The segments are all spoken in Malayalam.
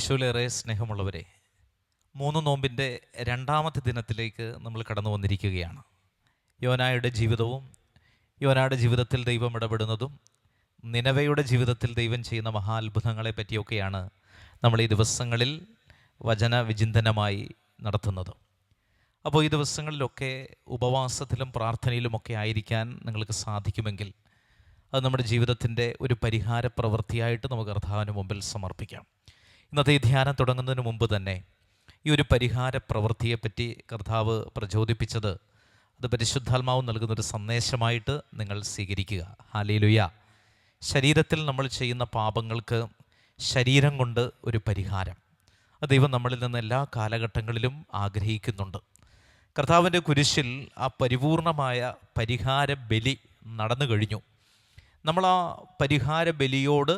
ഈശോയിലേറെ സ്നേഹമുള്ളവരെ, 3 നോമ്പിൻ്റെ രണ്ടാമത്തെ ദിനത്തിലേക്ക് നമ്മൾ കടന്നു വന്നിരിക്കുകയാണ്. യോനായുടെ ജീവിതവും യോനായുടെ ജീവിതത്തിൽ ദൈവം ഇടപെടുന്നതും നിനവയുടെ ജീവിതത്തിൽ ദൈവം ചെയ്യുന്ന മഹാത്ഭുതങ്ങളെ പറ്റിയൊക്കെയാണ് നമ്മൾ ഈ ദിവസങ്ങളിൽ വചന വിചിന്തനമായി നടത്തുന്നത്. അപ്പോൾ ഈ ദിവസങ്ങളിലൊക്കെ ഉപവാസത്തിലും പ്രാർത്ഥനയിലുമൊക്കെ ആയിരിക്കാൻ നിങ്ങൾക്ക് സാധിക്കുമെങ്കിൽ അത് നമ്മുടെ ജീവിതത്തിൻ്റെ ഒരു പരിഹാര പ്രവൃത്തിയായിട്ട് നമുക്ക് കർത്താവിന് മുമ്പിൽ സമർപ്പിക്കാം. ഇന്നത്തെ ഈ ധ്യാനം തുടങ്ങുന്നതിന് മുമ്പ് തന്നെ ഈ ഒരു പരിഹാര പ്രവൃത്തിയെപ്പറ്റി കർത്താവ് പ്രചോദിപ്പിച്ചത് അത് പരിശുദ്ധാത്മാവ് നൽകുന്നൊരു സന്ദേശമായിട്ട് നിങ്ങൾ സ്വീകരിക്കുക. ഹല്ലേലൂയ. ശരീരത്തിൽ നമ്മൾ ചെയ്യുന്ന പാപങ്ങൾക്ക് ശരീരം കൊണ്ട് ഒരു പരിഹാരം അത് ദൈവം നമ്മളിൽ നിന്ന് എല്ലാ കാലഘട്ടങ്ങളിലും ആഗ്രഹിക്കുന്നുണ്ട്. കർത്താവിൻ്റെ കുരിശിൽ ആ പരിപൂർണമായ പരിഹാര ബലി നടന്നു കഴിഞ്ഞു. നമ്മൾ ആ പരിഹാര ബലിയോട്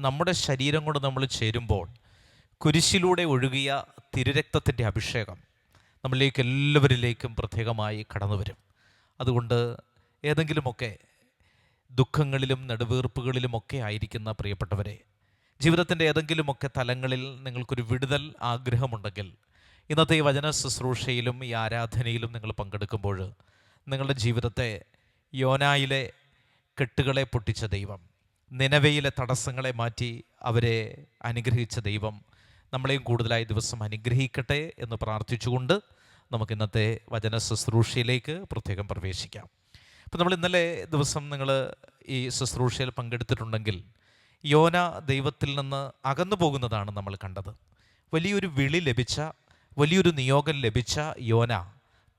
നമ്മുടെ ശരീരം കൊണ്ട് നമ്മൾ ചേരുമ്പോൾ കുരിശിലൂടെ ഒഴുകിയ തിരുരക്തത്തിൻ്റെ അഭിഷേകം നമ്മളിലേക്ക് എല്ലാവരിലേക്കും പ്രത്യേകമായി കടന്നു വരും. അതുകൊണ്ട് ഏതെങ്കിലുമൊക്കെ ദുഃഖങ്ങളിലും നെടുവീർപ്പുകളിലുമൊക്കെ ആയിരിക്കുന്ന പ്രിയപ്പെട്ടവരെ, ജീവിതത്തിൻ്റെ ഏതെങ്കിലുമൊക്കെ തലങ്ങളിൽ നിങ്ങൾക്കൊരു വിടുതൽ ആഗ്രഹമുണ്ടെങ്കിൽ ഇന്നത്തെ ഈ വചന ശുശ്രൂഷയിലും ഈ ആരാധനയിലും നിങ്ങൾ പങ്കെടുക്കുമ്പോൾ നിങ്ങളുടെ ജീവിതത്തെ യോനായിലെ കെട്ടുകളെ പൊട്ടിച്ച ദൈവം, നിനവയിലെ തടസ്സങ്ങളെ മാറ്റി അവരെ അനുഗ്രഹിച്ച ദൈവം നമ്മളെയും കൂടുതലായി ദിവസം അനുഗ്രഹിക്കട്ടെ എന്ന് പ്രാർത്ഥിച്ചുകൊണ്ട് നമുക്ക് ഇന്നത്തെ വചന ശുശ്രൂഷയിലേക്ക് പ്രത്യേകം പ്രവേശിക്കാം. അപ്പോൾ നമ്മൾ ഇന്നലെ ദിവസം നിങ്ങൾ ഈ ശുശ്രൂഷയിൽ പങ്കെടുത്തിട്ടുണ്ടെങ്കിൽ യോന ദൈവത്തിൽ നിന്ന് അകന്നു പോകുന്നതാണ് നമ്മൾ കണ്ടത്. വലിയൊരു വിളി ലഭിച്ച, വലിയൊരു നിയോഗം ലഭിച്ച യോന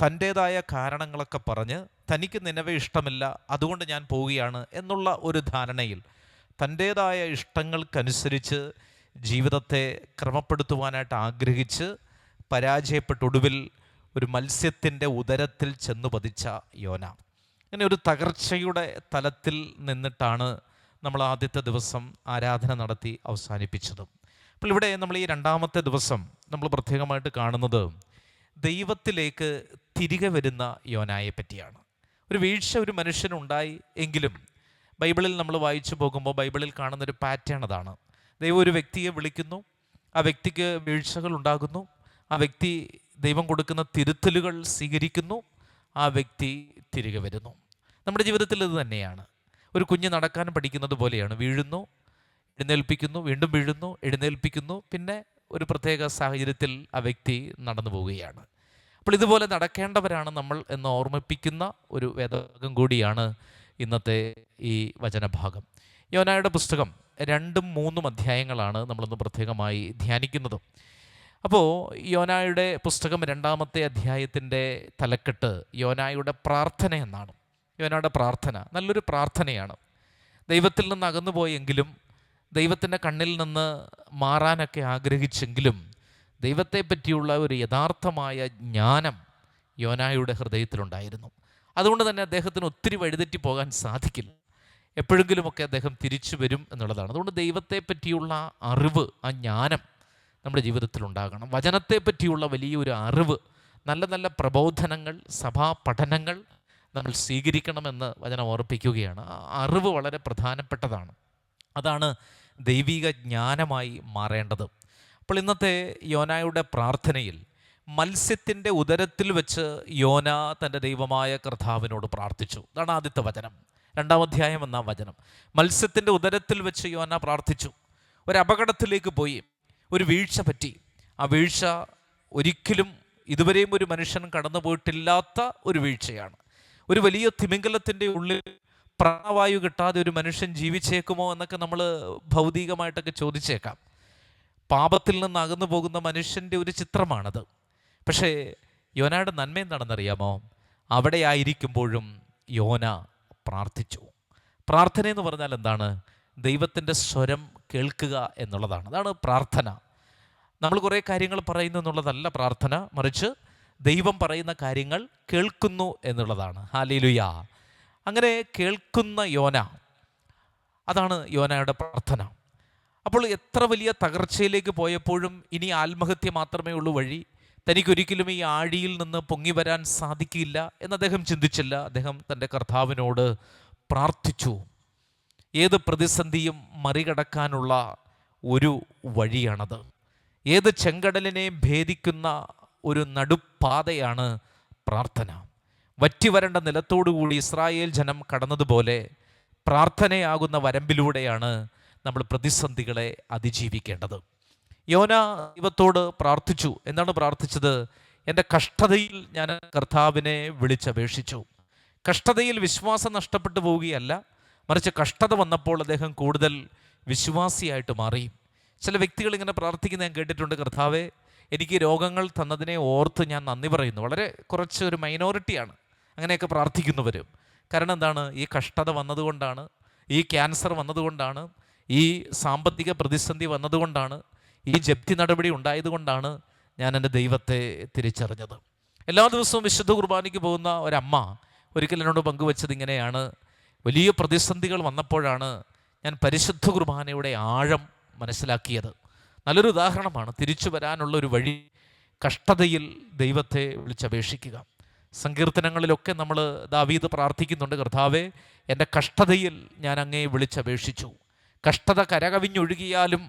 തൻ്റേതായ കാരണങ്ങളൊക്കെ പറഞ്ഞ് തനിക്ക് നിനവെ ഇഷ്ടമില്ല, അതുകൊണ്ട് ഞാൻ പോവുകയാണ് എന്നുള്ള ഒരു ധാരണയിൽ തൻ്റേതായ ഇഷ്ടങ്ങൾക്കനുസരിച്ച് ജീവിതത്തെ ക്രമപ്പെടുത്തുവാനായിട്ട് ആഗ്രഹിച്ച് പരാജയപ്പെട്ടൊടുവിൽ ഒരു മത്സ്യത്തിൻ്റെ ഉദരത്തിൽ ചെന്നു പതിച്ച യോന. അങ്ങനെ ഒരു തകർച്ചയുടെ തലത്തിൽ നിന്നിട്ടാണ് നമ്മൾ ആദ്യത്തെ ദിവസം ആരാധന നടത്തി അവസാനിപ്പിച്ചത്. അപ്പോൾ ഇവിടെ നമ്മൾ ഈ രണ്ടാമത്തെ ദിവസം നമ്മൾ പ്രത്യേകമായിട്ട് കാണുന്നത് ദൈവത്തിലേക്ക് തിരികെ വരുന്ന യോനായെ പറ്റിയാണ്. ഒരു വീഴ്ച ഒരു മനുഷ്യനുണ്ടായി എങ്കിലും ബൈബിളിൽ നമ്മൾ വായിച്ചു പോകുമ്പോൾ ബൈബിളിൽ കാണുന്നൊരു പാറ്റേൺ അതാണ്. ദൈവം ഒരു വ്യക്തിയെ വിളിക്കുന്നു, ആ വ്യക്തിക്ക് വീഴ്ചകൾ ഉണ്ടാകുന്നു, ആ വ്യക്തി ദൈവം കൊടുക്കുന്ന തിരുത്തലുകൾ സ്വീകരിക്കുന്നു, ആ വ്യക്തി തിരികെ വരുന്നു. നമ്മുടെ ജീവിതത്തിൽ ഇത് തന്നെയാണ്. ഒരു കുഞ്ഞ് നടക്കാൻ പഠിക്കുന്നത് പോലെയാണ്. വീഴുന്നു, എഴുന്നേൽപ്പിക്കുന്നു, വീണ്ടും വീഴുന്നു, എഴുന്നേൽപ്പിക്കുന്നു, പിന്നെ ഒരു പ്രത്യേക സാഹചര്യത്തിൽ ആ വ്യക്തി നടന്നു പോവുകയാണ്. അപ്പോൾ ഇതുപോലെ നടക്കേണ്ടവരാണ് നമ്മൾ എന്ന് ഓർമ്മിപ്പിക്കുന്ന ഒരു വേദഭാഗം കൂടിയാണ് ഇന്നത്തെ ഈ വചനഭാഗം. യോനായുടെ പുസ്തകം 2-3 അധ്യായങ്ങളാണ് നമ്മളൊന്ന് പ്രത്യേകമായി ധ്യാനിക്കുന്നത്. അപ്പോൾ യോനായുടെ പുസ്തകം 2-ാമത്തെ അധ്യായത്തിൻ്റെ തലക്കെട്ട് യോനായുടെ പ്രാർത്ഥന എന്നാണ്. യോനായുടെ പ്രാർത്ഥന നല്ലൊരു പ്രാർത്ഥനയാണ്. ദൈവത്തിൽ നിന്ന് അകന്നു പോയെങ്കിലും, ദൈവത്തിൻ്റെ കണ്ണിൽ നിന്ന് മാറാനൊക്കെ ആഗ്രഹിച്ചെങ്കിലും ദൈവത്തെ പറ്റിയുള്ള ഒരു യഥാർത്ഥമായ ജ്ഞാനം യോനായുടെ ഹൃദയത്തിലുണ്ടായിരുന്നു. അതുകൊണ്ട് തന്നെ അദ്ദേഹത്തിന് ഒത്തിരി വഴിതെറ്റി പോകാൻ സാധിക്കില്ല. എപ്പോഴെങ്കിലുമൊക്കെ അദ്ദേഹം തിരിച്ചു വരും എന്നുള്ളതാണ്. അതുകൊണ്ട് ദൈവത്തെ പറ്റിയുള്ള അറിവ്, ആ ജ്ഞാനം നമ്മുടെ ജീവിതത്തിൽ ഉണ്ടാകണം. വചനത്തെ പറ്റിയുള്ള വലിയൊരു അറിവ്, നല്ല നല്ല പ്രബോധനങ്ങൾ, സഭാ പഠനങ്ങൾ നമ്മൾ സ്വീകരിക്കണമെന്ന് വചനം ഓർപ്പിക്കുകയാണ്. ആ അറിവ് വളരെ പ്രധാനപ്പെട്ടതാണ്. അതാണ് ദൈവിക ജ്ഞാനമായി മാറേണ്ടത്. അപ്പോൾ ഇന്നത്തെ യോനായുടെ പ്രാർത്ഥനയിൽ മത്സ്യത്തിൻ്റെ ഉദരത്തിൽ വെച്ച് യോന തൻ്റെ ദൈവമായ കർത്താവിനോട് പ്രാർത്ഥിച്ചു. അതാണ് ആദ്യത്തെ വചനം, 2-ാം അധ്യായം 1-ാം വചനം. മത്സ്യത്തിൻ്റെ ഉദരത്തിൽ വെച്ച് യോന പ്രാർത്ഥിച്ചു. ഒരു അപകടത്തിലേക്ക് പോയി, ഒരു വീഴ്ച പറ്റി. ആ വീഴ്ച ഒരിക്കലും ഇതുവരെയും ഒരു മനുഷ്യൻ കടന്നു പോയിട്ടില്ലാത്ത ഒരു വീഴ്ചയാണ്. ഒരു വലിയ തിമിംഗലത്തിൻ്റെ ഉള്ളിൽ പ്രാണവായു കിട്ടാതെ ഒരു മനുഷ്യൻ ജീവിച്ചേക്കുമോ എന്നൊക്കെ നമ്മൾ ഭൗതികമായിട്ടൊക്കെ ചോദിച്ചേക്കാം. പാപത്തിൽ നിന്ന് അകന്നു പോകുന്ന മനുഷ്യൻ്റെ ഒരു ചിത്രമാണത്. പക്ഷേ യോനയുടെ നന്മ എന്താണെന്നറിയാമോ? അവിടെ ആയിരിക്കുമ്പോഴും യോന പ്രാർത്ഥിച്ചു. പ്രാർത്ഥന എന്ന് പറഞ്ഞാൽ എന്താണ്? ദൈവത്തിൻ്റെ സ്വരം കേൾക്കുക എന്നുള്ളതാണ്. അതാണ് പ്രാർത്ഥന. നമ്മൾ കുറേ കാര്യങ്ങൾ പറയുന്നു എന്നുള്ളതല്ല പ്രാർത്ഥന, മറിച്ച് ദൈവം പറയുന്ന കാര്യങ്ങൾ കേൾക്കുന്നു എന്നുള്ളതാണ്. ഹല്ലേലൂയ. അങ്ങനെ കേൾക്കുന്ന യോന, അതാണ് യോനയുടെ പ്രാർത്ഥന. അപ്പോൾ എത്ര വലിയ തകർച്ചയിലേക്ക് പോയപ്പോഴും ഇനി ആത്മഹത്യ മാത്രമേ ഉള്ളൂ വഴി, തനിക്കൊരിക്കലും ഈ ആഴിയിൽ നിന്ന് പൊങ്ങി വരാൻ സാധിക്കില്ല എന്ന് അദ്ദേഹം ചിന്തിച്ചില്ല. അദ്ദേഹം തൻ്റെ കർത്താവിനോട് പ്രാർത്ഥിച്ചു. ഏത് പ്രതിസന്ധിയും മറികടക്കാനുള്ള ഒരു വഴിയാണത്. ഏത് ചെങ്കടലിനെയും ഭേദിക്കുന്ന ഒരു നടുപ്പാതയാണ് പ്രാർത്ഥന. വറ്റിവരണ്ട നിലത്തോടുകൂടി ഇസ്രായേൽ ജനം കടന്നതുപോലെ പ്രാർത്ഥനയാകുന്ന വരമ്പിലൂടെയാണ് നമ്മൾ പ്രതിസന്ധികളെ അതിജീവിക്കേണ്ടത്. യോന ദൈവത്തോട് പ്രാർത്ഥിച്ചു. എന്താണ് പ്രാർത്ഥിച്ചത്? എൻ്റെ കഷ്ടതയിൽ ഞാൻ കർത്താവിനെ വിളിച്ചപേക്ഷിച്ചു. കഷ്ടതയിൽ വിശ്വാസം നഷ്ടപ്പെട്ടു പോവുകയല്ല, മറിച്ച് കഷ്ടത വന്നപ്പോൾ അദ്ദേഹം കൂടുതൽ വിശ്വാസിയായിട്ട് മാറി. ചില വ്യക്തികൾ ഇങ്ങനെ പ്രാർത്ഥിക്കുന്ന ഞാൻ കേട്ടിട്ടുണ്ട്: കർത്താവേ, എനിക്ക് രോഗങ്ങൾ തന്നതിനെ ഓർത്ത് ഞാൻ നന്ദി പറയുന്നു. വളരെ കുറച്ച് ഒരു മൈനോറിറ്റിയാണ് അങ്ങനെയൊക്കെ പ്രാർത്ഥിക്കുന്നവർ. കാരണം എന്താണ്? ഈ കഷ്ടത വന്നതുകൊണ്ടാണ്, ഈ ക്യാൻസർ വന്നതുകൊണ്ടാണ്, ഈ സാമ്പത്തിക പ്രതിസന്ധി വന്നതുകൊണ്ടാണ്, ഈ ജപ്തി നടപടി ഉണ്ടായതുകൊണ്ടാണ് ഞാൻ എൻ്റെ ദൈവത്തെ തിരിച്ചറിഞ്ഞത്. എല്ലാ ദിവസവും വിശുദ്ധ കുർബാനയ്ക്ക് പോകുന്ന ഒരമ്മ ഒരിക്കൽ എന്നോട് പങ്കുവച്ചത് ഇങ്ങനെയാണ്: വലിയ പ്രതിസന്ധികൾ വന്നപ്പോഴാണ് ഞാൻ പരിശുദ്ധ കുർബാനയുടെ ആഴം മനസ്സിലാക്കിയത്. നല്ലൊരു ഉദാഹരണമാണ്. തിരിച്ചു വരാനുള്ള ഒരു വഴി കഷ്ടതയിൽ ദൈവത്തെ വിളിച്ചപേക്ഷിക്കുക. സങ്കീർത്തനങ്ങളിലൊക്കെ നമ്മൾ ദാവീദ് പ്രാർത്ഥിക്കുന്നുണ്ട്: കർത്താവേ, എൻ്റെ കഷ്ടതയിൽ ഞാൻ അങ്ങയെ വിളിച്ചപേക്ഷിച്ചു. കഷ്ടത കരകവിഞ്ഞൊഴുകിയാലും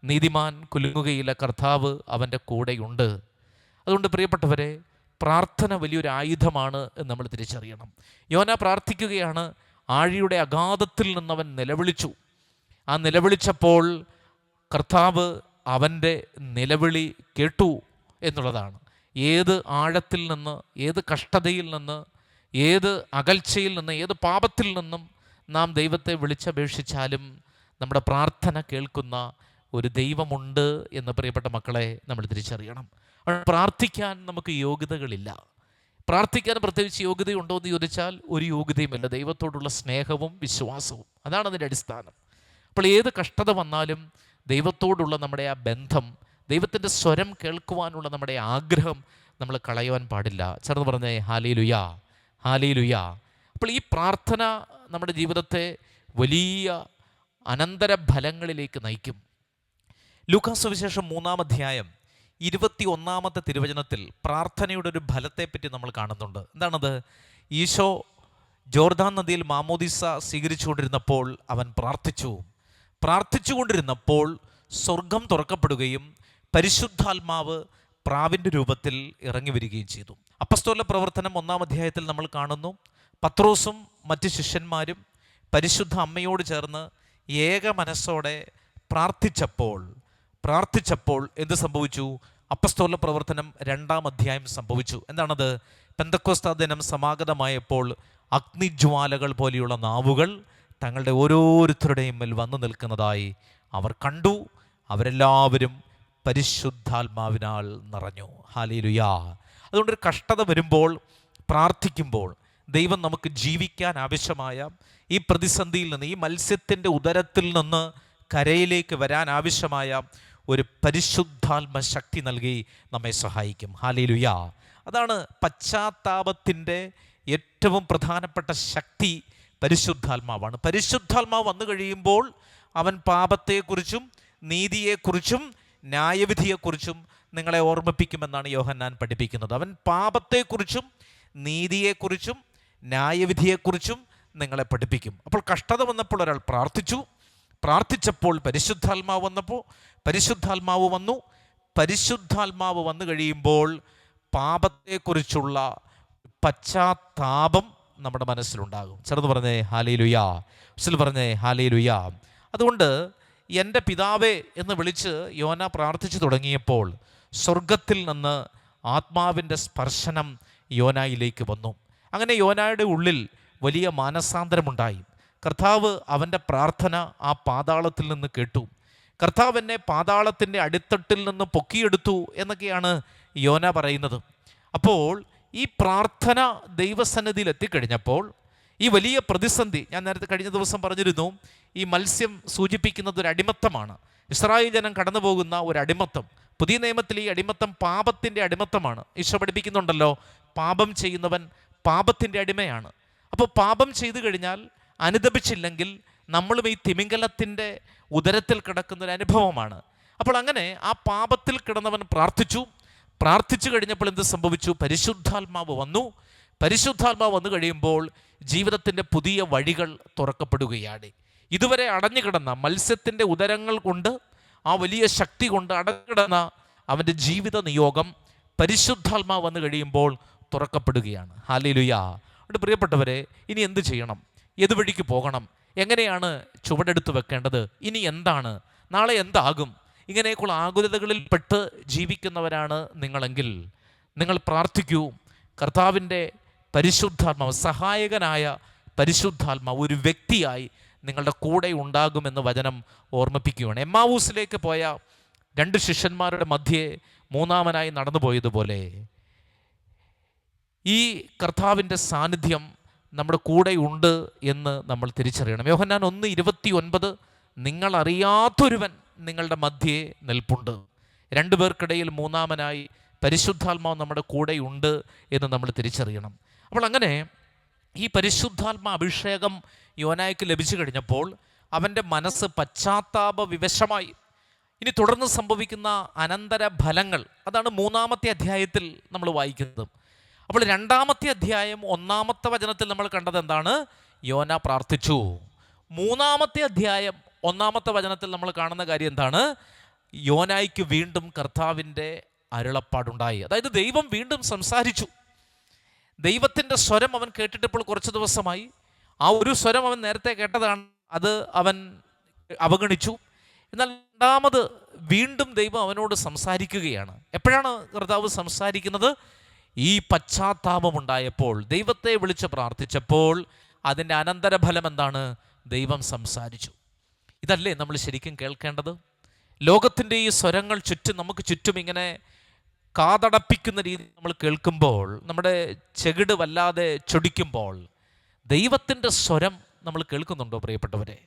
നീതിമാൻ കുലുങ്ങുകയില്ല, കർത്താവ് അവൻ്റെ കൂടെയുണ്ട്. അതുകൊണ്ട് പ്രിയപ്പെട്ടവരെ, പ്രാർത്ഥന വലിയൊരു ആയുധമാണ് എന്ന് നമ്മൾ തിരിച്ചറിയണം. യോന പ്രാർത്ഥിക്കുകയാണ്. ആഴിയുടെ അഗാധത്തിൽ നിന്നവൻ നിലവിളിച്ചു. ആ നിലവിളിച്ചപ്പോൾ കർത്താവ് അവൻ്റെ നിലവിളി കേട്ടു എന്നുള്ളതാണ്. ഏത് ആഴത്തിൽ നിന്ന്, ഏത് കഷ്ടതയിൽ നിന്ന്, ഏത് അകൽച്ചയിൽ നിന്ന്, ഏത് പാപത്തിൽ നിന്നും നാം ദൈവത്തെ വിളിച്ചപേക്ഷിച്ചാലും നമ്മുടെ പ്രാർത്ഥന കേൾക്കുന്ന ഒരു ദൈവമുണ്ട് എന്ന് പ്രിയപ്പെട്ട മക്കളെ നമ്മൾ തിരിച്ചറിയണം. പ്രാർത്ഥിക്കാൻ നമുക്ക് യോഗ്യതകളില്ല. പ്രാർത്ഥിക്കാൻ പ്രത്യേകിച്ച് യോഗ്യതയുണ്ടോ എന്ന് ചോദിച്ചാൽ ഒരു യോഗ്യതയുമില്ല. ദൈവത്തോടുള്ള സ്നേഹവും വിശ്വാസവും, അതാണ് അതിൻ്റെ അടിസ്ഥാനം. അപ്പോൾ ഏത് കഷ്ടത വന്നാലും ദൈവത്തോടുള്ള നമ്മുടെ ആ ബന്ധം, ദൈവത്തിൻ്റെ സ്വരം കേൾക്കുവാനുള്ള നമ്മുടെ ആഗ്രഹം നമ്മൾ കളയുവാൻ പാടില്ല. ചേർന്ന് പറഞ്ഞേ ഹല്ലേലൂയാ, ഹല്ലേലൂയാ. അപ്പോൾ ഈ പ്രാർത്ഥന നമ്മുടെ ജീവിതത്തെ വലിയ അനന്തര ഫലങ്ങളിലേക്ക് നയിക്കും. ലൂക്കാസ് സുവിശേഷം 3-ാം അധ്യായം 21-ാമത്തെ തിരുവചനത്തിൽ പ്രാർത്ഥനയുടെ ഒരു ഫലത്തെപ്പറ്റി നമ്മൾ കാണുന്നുണ്ട്. എന്താണത്? ഈശോ ജോർദാൻ നദിയിൽ മാമോദിസ സ്വീകരിച്ചുകൊണ്ടിരുന്നപ്പോൾ അവൻ പ്രാർത്ഥിച്ചുകൊണ്ടിരുന്നപ്പോൾ സ്വർഗം തുറക്കപ്പെടുകയും പരിശുദ്ധാത്മാവ് പ്രാവിൻ്റെ രൂപത്തിൽ ഇറങ്ങി വരികയും ചെയ്തു. അപ്പസ്തോല പ്രവർത്തനം 1-ാം അധ്യായത്തിൽ നമ്മൾ കാണുന്നു, പത്രോസും മറ്റ് ശിഷ്യന്മാരും പരിശുദ്ധ അമ്മയോട് ചേർന്ന് ഏക മനസ്സോടെ പ്രാർത്ഥിച്ചപ്പോൾ എന്ത് സംഭവിച്ചു? അപ്പസ്തോല പ്രവർത്തനം 2-ാം അധ്യായം സംഭവിച്ചു. എന്താണത്? പെന്തക്കോസ്താ ദിനം സമാഗതമായപ്പോൾ അഗ്നിജ്വാലകൾ പോലെയുള്ള നാവുകൾ തങ്ങളുടെ ഓരോരുത്തരുടെയും മേൽ വന്നു നിൽക്കുന്നതായി അവർ കണ്ടു. അവരെല്ലാവരും പരിശുദ്ധാത്മാവിനാൽ നിറഞ്ഞു. ഹല്ലേലൂയാ. അതുകൊണ്ടൊരു കഷ്ടത വരുമ്പോൾ, പ്രാർത്ഥിക്കുമ്പോൾ ദൈവം നമുക്ക് ജീവിക്കാൻ ആവശ്യമായ ഈ പ്രതിസന്ധിയിൽ നിന്ന്, ഈ മത്സ്യത്തിൻ്റെ ഉദരത്തിൽ നിന്ന് കരയിലേക്ക് വരാൻ ആവശ്യമായ ഒരു പരിശുദ്ധാത്മ ശക്തി നൽകി നമ്മെ സഹായിക്കും. ഹല്ലേലൂയാ. അതാണ് പശ്ചാത്താപത്തിൻ്റെ ഏറ്റവും പ്രധാനപ്പെട്ട ശക്തി. പരിശുദ്ധാത്മാവാണ്. പരിശുദ്ധാത്മാവ് വന്നു കഴിയുമ്പോൾ അവൻ പാപത്തെക്കുറിച്ചും നീതിയെക്കുറിച്ചും ന്യായവിധിയെക്കുറിച്ചും നിങ്ങളെ ഓർമ്മിപ്പിക്കുമെന്നാണ് യോഹന്നാൻ പഠിപ്പിക്കുന്നത്. അവൻ പാപത്തെക്കുറിച്ചും നീതിയെക്കുറിച്ചും ന്യായവിധിയെക്കുറിച്ചും നിങ്ങളെ പഠിപ്പിക്കും. അപ്പോൾ കഷ്ടത വന്നപ്പോൾ ഒരാൾ പ്രാർത്ഥിച്ചപ്പോൾ പരിശുദ്ധാത്മാവ് വന്നു കഴിയുമ്പോൾ പാപത്തെക്കുറിച്ചുള്ള പശ്ചാത്താപം നമ്മുടെ മനസ്സിലുണ്ടാകും. ചെറുത് പറഞ്ഞേ ഹല്ലേലൂയാ, പറഞ്ഞേ ഹല്ലേലൂയാ. അതുകൊണ്ട് എൻ്റെ പിതാവേ എന്ന് വിളിച്ച് യോന പ്രാർത്ഥിച്ചു തുടങ്ങിയപ്പോൾ സ്വർഗത്തിൽ നിന്ന് ആത്മാവിൻ്റെ സ്പർശനം യോനായിലേക്ക് വന്നു. അങ്ങനെ യോനായുടെ ഉള്ളിൽ വലിയ മാനസാന്തരമുണ്ടായി. കർത്താവ് അവൻ്റെ പ്രാർത്ഥന ആ പാതാളത്തിൽ നിന്ന് കേട്ടു. കർത്താവ് എന്നെ പാതാളത്തിൻ്റെ അടിത്തട്ടിൽ നിന്ന് പൊക്കിയെടുത്തു എന്നൊക്കെയാണ് യോന പറയുന്നത്. അപ്പോൾ ഈ പ്രാർത്ഥന ദൈവസന്നിധിയിൽ എത്തിക്കഴിഞ്ഞപ്പോൾ ഈ വലിയ പ്രതിസന്ധി, ഞാൻ നേരത്തെ കഴിഞ്ഞ ദിവസം പറഞ്ഞിരുന്നു, ഈ മത്സ്യം സൂചിപ്പിക്കുന്നത് ഒരു അടിമത്തമാണ്. ഇസ്രായേൽ ജനം കടന്നു പോകുന്ന ഒരു അടിമത്തം. പുതിയ നിയമത്തിൽ ഈ അടിമത്തം പാപത്തിൻ്റെ അടിമത്തമാണ്. ഈശോ പഠിപ്പിക്കുന്നുണ്ടല്ലോ, പാപം ചെയ്യുന്നവൻ പാപത്തിൻ്റെ അടിമയാണ്. അപ്പോൾ പാപം ചെയ്തു കഴിഞ്ഞാൽ അനുദപിച്ചില്ലെങ്കിൽ നമ്മളും ഈ തിമിംഗലത്തിൻ്റെ ഉദരത്തിൽ കിടക്കുന്ന ഒരു അനുഭവമാണ്. അപ്പോൾ അങ്ങനെ ആ പാപത്തിൽ കിടന്നവൻ പ്രാർത്ഥിച്ചു കഴിഞ്ഞപ്പോൾ എന്ത് സംഭവിച്ചു? പരിശുദ്ധാത്മാവ് വന്നു കഴിയുമ്പോൾ ജീവിതത്തിൻ്റെ പുതിയ വഴികൾ തുറക്കപ്പെടുകയാണ്. ഇതുവരെ അടഞ്ഞു കിടന്ന മത്സ്യത്തിൻ്റെ ഉദരങ്ങൾ കൊണ്ട് ആ വലിയ ശക്തി കൊണ്ട് അടക്കിടന്ന അവൻ്റെ ജീവിത നിയോഗം പരിശുദ്ധാത്മാവ് വന്നു കഴിയുമ്പോൾ തുറക്കപ്പെടുകയാണ്. ഹല്ലേലൂയാ. അതുകൊണ്ട് പ്രിയപ്പെട്ടവരെ, ഇനി എന്ത് ചെയ്യണം? ഏത് വഴിക്ക് പോകണം? എങ്ങനെയാണ് ചുവടെടുത്ത് വെക്കേണ്ടത്? ഇനി എന്താണ്? നാളെ എന്താകും? ഇങ്ങനെയൊക്കെയുള്ള ആകുലതകളിൽ പെട്ട് ജീവിക്കുന്നവരാണ് നിങ്ങളെങ്കിൽ നിങ്ങൾ പ്രാർത്ഥിക്കൂ. കർത്താവിൻ്റെ പരിശുദ്ധാത്മാവ്, സഹായകനായ പരിശുദ്ധാത്മാവ് ഒരു വ്യക്തിയായി നിങ്ങളുടെ കൂടെ ഉണ്ടാകുമെന്ന് വചനം ഓർമ്മിപ്പിക്കുകയാണ്. എമ്മാവൂസിലേക്ക് പോയ 2 ശിഷ്യന്മാരുടെ മധ്യേ മൂന്നാമനായി നടന്നു പോയതുപോലെ ഈ കർത്താവിൻ്റെ സാന്നിധ്യം നമ്മുടെ കൂടെ ഉണ്ട് എന്ന് നമ്മൾ തിരിച്ചറിയണം. യോഹന്നാൻ 1:29, നിങ്ങളറിയാത്തൊരുവൻ നിങ്ങളുടെ മധ്യേ നിൽപ്പുണ്ട്. 2 പേർക്കിടയിൽ മൂന്നാമനായി പരിശുദ്ധാത്മാവ് നമ്മുടെ കൂടെയുണ്ട് എന്ന് നമ്മൾ തിരിച്ചറിയണം. അപ്പോൾ അങ്ങനെ ഈ പരിശുദ്ധാത്മാ അഭിഷേകം യോനായ്ക്ക് ലഭിച്ചു കഴിഞ്ഞപ്പോൾ അവൻ്റെ മനസ്സ് പശ്ചാത്താപ വിവശമായി. ഇനി തുടർന്ന് സംഭവിക്കുന്ന അനന്തര ഫലങ്ങൾ, അതാണ് 3-ാമത്തെ അധ്യായത്തിൽ നമ്മൾ വായിക്കുന്നത്. അപ്പോൾ 2-ാമത്തെ അധ്യായം 1-ാമത്തെ വചനത്തിൽ നമ്മൾ കണ്ടത് എന്താണ്? യോന പ്രാർത്ഥിച്ചു. 3-ാമത്തെ അധ്യായം 1-ാമത്തെ വചനത്തിൽ നമ്മൾ കാണുന്ന കാര്യം എന്താണ്? യോനായ്ക്ക് വീണ്ടും കർത്താവിൻ്റെ അരുളപ്പാടുണ്ടായി. അതായത് ദൈവം വീണ്ടും സംസാരിച്ചു. ദൈവത്തിൻ്റെ സ്വരം അവൻ കേട്ടിട്ടിപ്പോൾ കുറച്ച് ദിവസമായി. ആ ഒരു സ്വരം അവൻ നേരത്തെ കേട്ടതാണ്, അത് അവൻ അവഗണിച്ചു. എന്നാൽ രണ്ടാമത് വീണ്ടും ദൈവം അവനോട് സംസാരിക്കുകയാണ്. എപ്പോഴാണ് കർത്താവ് സംസാരിക്കുന്നത്? ഈ പശ്ചാത്താപമുണ്ടായപ്പോൾ, ദൈവത്തെ വിളിച്ച് പ്രാർത്ഥിച്ചപ്പോൾ അതിൻ്റെ അനന്തരഫലം എന്താണ്? ദൈവം സംസാരിച്ചു. ഇതല്ലേ നമ്മൾ ശരിക്കും കേൾക്കേണ്ടത്? ലോകത്തിൻ്റെ ഈ സ്വരങ്ങൾ നമുക്ക് ചുറ്റും ഇങ്ങനെ കാതടപ്പിക്കുന്ന രീതി നമ്മൾ കേൾക്കുമ്പോൾ, നമ്മുടെ ചെകിട് വല്ലാതെ ചൊടിക്കുമ്പോൾ, ദൈവത്തിൻ്റെ സ്വരം നമ്മൾ കേൾക്കുന്നുണ്ടോ പ്രിയപ്പെട്ടവരെ?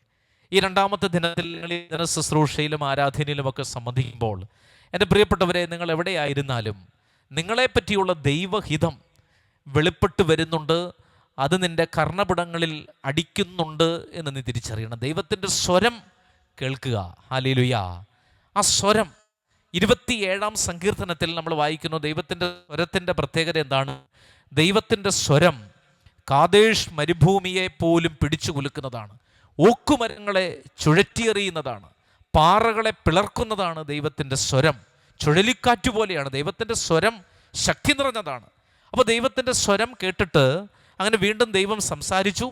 ഈ 2-ാമത്തെ ദിനത്തിൽ നിങ്ങൾ ശുശ്രൂഷയിലും ആരാധനയിലുമൊക്കെ സംബന്ധിക്കുമ്പോൾ, എൻ്റെ പ്രിയപ്പെട്ടവരെ, നിങ്ങൾ എവിടെയായിരുന്നാലും നിങ്ങളെപ്പറ്റിയുള്ള ദൈവഹിതം വെളിപ്പെട്ട് വരുന്നുണ്ട്. അത് നിൻ്റെ കർണപിടങ്ങളിൽ അടിക്കുന്നുണ്ട് എന്ന് നീ തിരിച്ചറിയണം. ദൈവത്തിൻ്റെ സ്വരം കേൾക്കുക. ഹല്ലേലൂയാ. ആ സ്വരം 27-ാം സങ്കീർത്തനത്തിൽ നമ്മൾ വായിക്കുന്നു. ദൈവത്തിൻ്റെ സ്വരത്തിൻ്റെ പ്രത്യേകത എന്താണ്? ദൈവത്തിൻ്റെ സ്വരം കാദേശ് മരുഭൂമിയെ പോലും പിടിച്ചു കുലുക്കുന്നതാണ്. ഓക്കുമരങ്ങളെ ചുഴറ്റിയെറിയുന്നതാണ്. പാറകളെ പിളർക്കുന്നതാണ് ദൈവത്തിൻ്റെ സ്വരം. ചുഴലിക്കാറ്റ് പോലെയാണ് ദൈവത്തിൻ്റെ സ്വരം. ശക്തി നിറഞ്ഞതാണ്. അപ്പോൾ ദൈവത്തിൻ്റെ സ്വരം കേട്ടിട്ട് അങ്ങനെ വീണ്ടും ദൈവം സംസാരിച്ചു.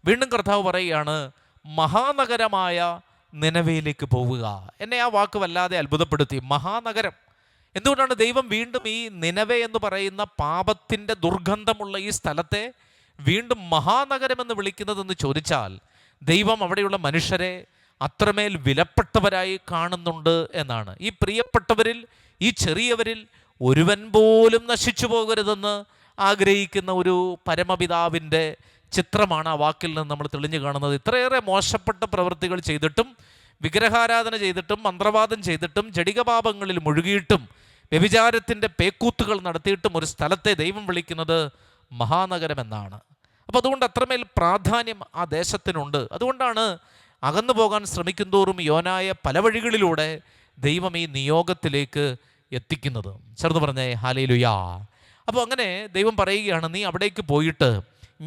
വീണ്ടും കർത്താവ് പറയുകയാണ്, മഹാനഗരമായ നിനവയിലേക്ക് പോവുക. എന്നെ ആ വാക്ക് വല്ലാതെ അത്ഭുതപ്പെടുത്തി. മഹാനഗരം. എന്തുകൊണ്ടാണ് ദൈവം വീണ്ടും ഈ നിനവെ എന്ന് പറയുന്ന പാപത്തിൻ്റെ ദുർഗന്ധമുള്ള ഈ സ്ഥലത്തെ വീണ്ടും മഹാനഗരമെന്ന് വിളിക്കുന്നതെന്ന് ചോദിച്ചാൽ, ദൈവം അവിടെയുള്ള മനുഷ്യരെ അത്രമേൽ വിലപ്പെട്ടവരായി കാണുന്നുണ്ട് എന്നാണ്. ഈ പ്രിയപ്പെട്ടവരിൽ, ഈ ചെറിയവരിൽ ഒരുവൻ പോലും നശിച്ചു പോകരുതെന്ന് ആഗ്രഹിക്കുന്ന ഒരു പരമപിതാവിൻ്റെ ചിത്രമാണ് ആ വാക്കിൽ നിന്ന് നമ്മൾ തെളിഞ്ഞു കാണുന്നത്. ഇത്രയേറെ മോശപ്പെട്ട പ്രവൃത്തികൾ ചെയ്തിട്ടും, വിഗ്രഹാരാധന ചെയ്തിട്ടും, മന്ത്രവാദം ചെയ്തിട്ടും, ജടികപാപങ്ങളിൽ മുഴുകിയിട്ടും, വ്യഭിചാരത്തിൻ്റെ പേക്കൂത്തുകൾ നടത്തിയിട്ടും ഒരു സ്ഥലത്തെ ദൈവം വിളിക്കുന്നത് മഹാനഗരമെന്നാണ്. അപ്പോൾ അതുകൊണ്ട് അത്രമേൽ പ്രാധാന്യം ആ ദേശത്തിനുണ്ട്. അതുകൊണ്ടാണ് അകന്നു പോകാൻ ശ്രമിക്കുന്തോറും യോനായ പല വഴികളിലൂടെ ദൈവം ഈ നിയോഗത്തിലേക്ക് എത്തിക്കുന്നത്. ചേർന്ന് പറഞ്ഞേ ഹല്ലേലൂയാ. അപ്പോൾ അങ്ങനെ ദൈവം പറയുകയാണ്, നീ അവിടേക്ക് പോയിട്ട്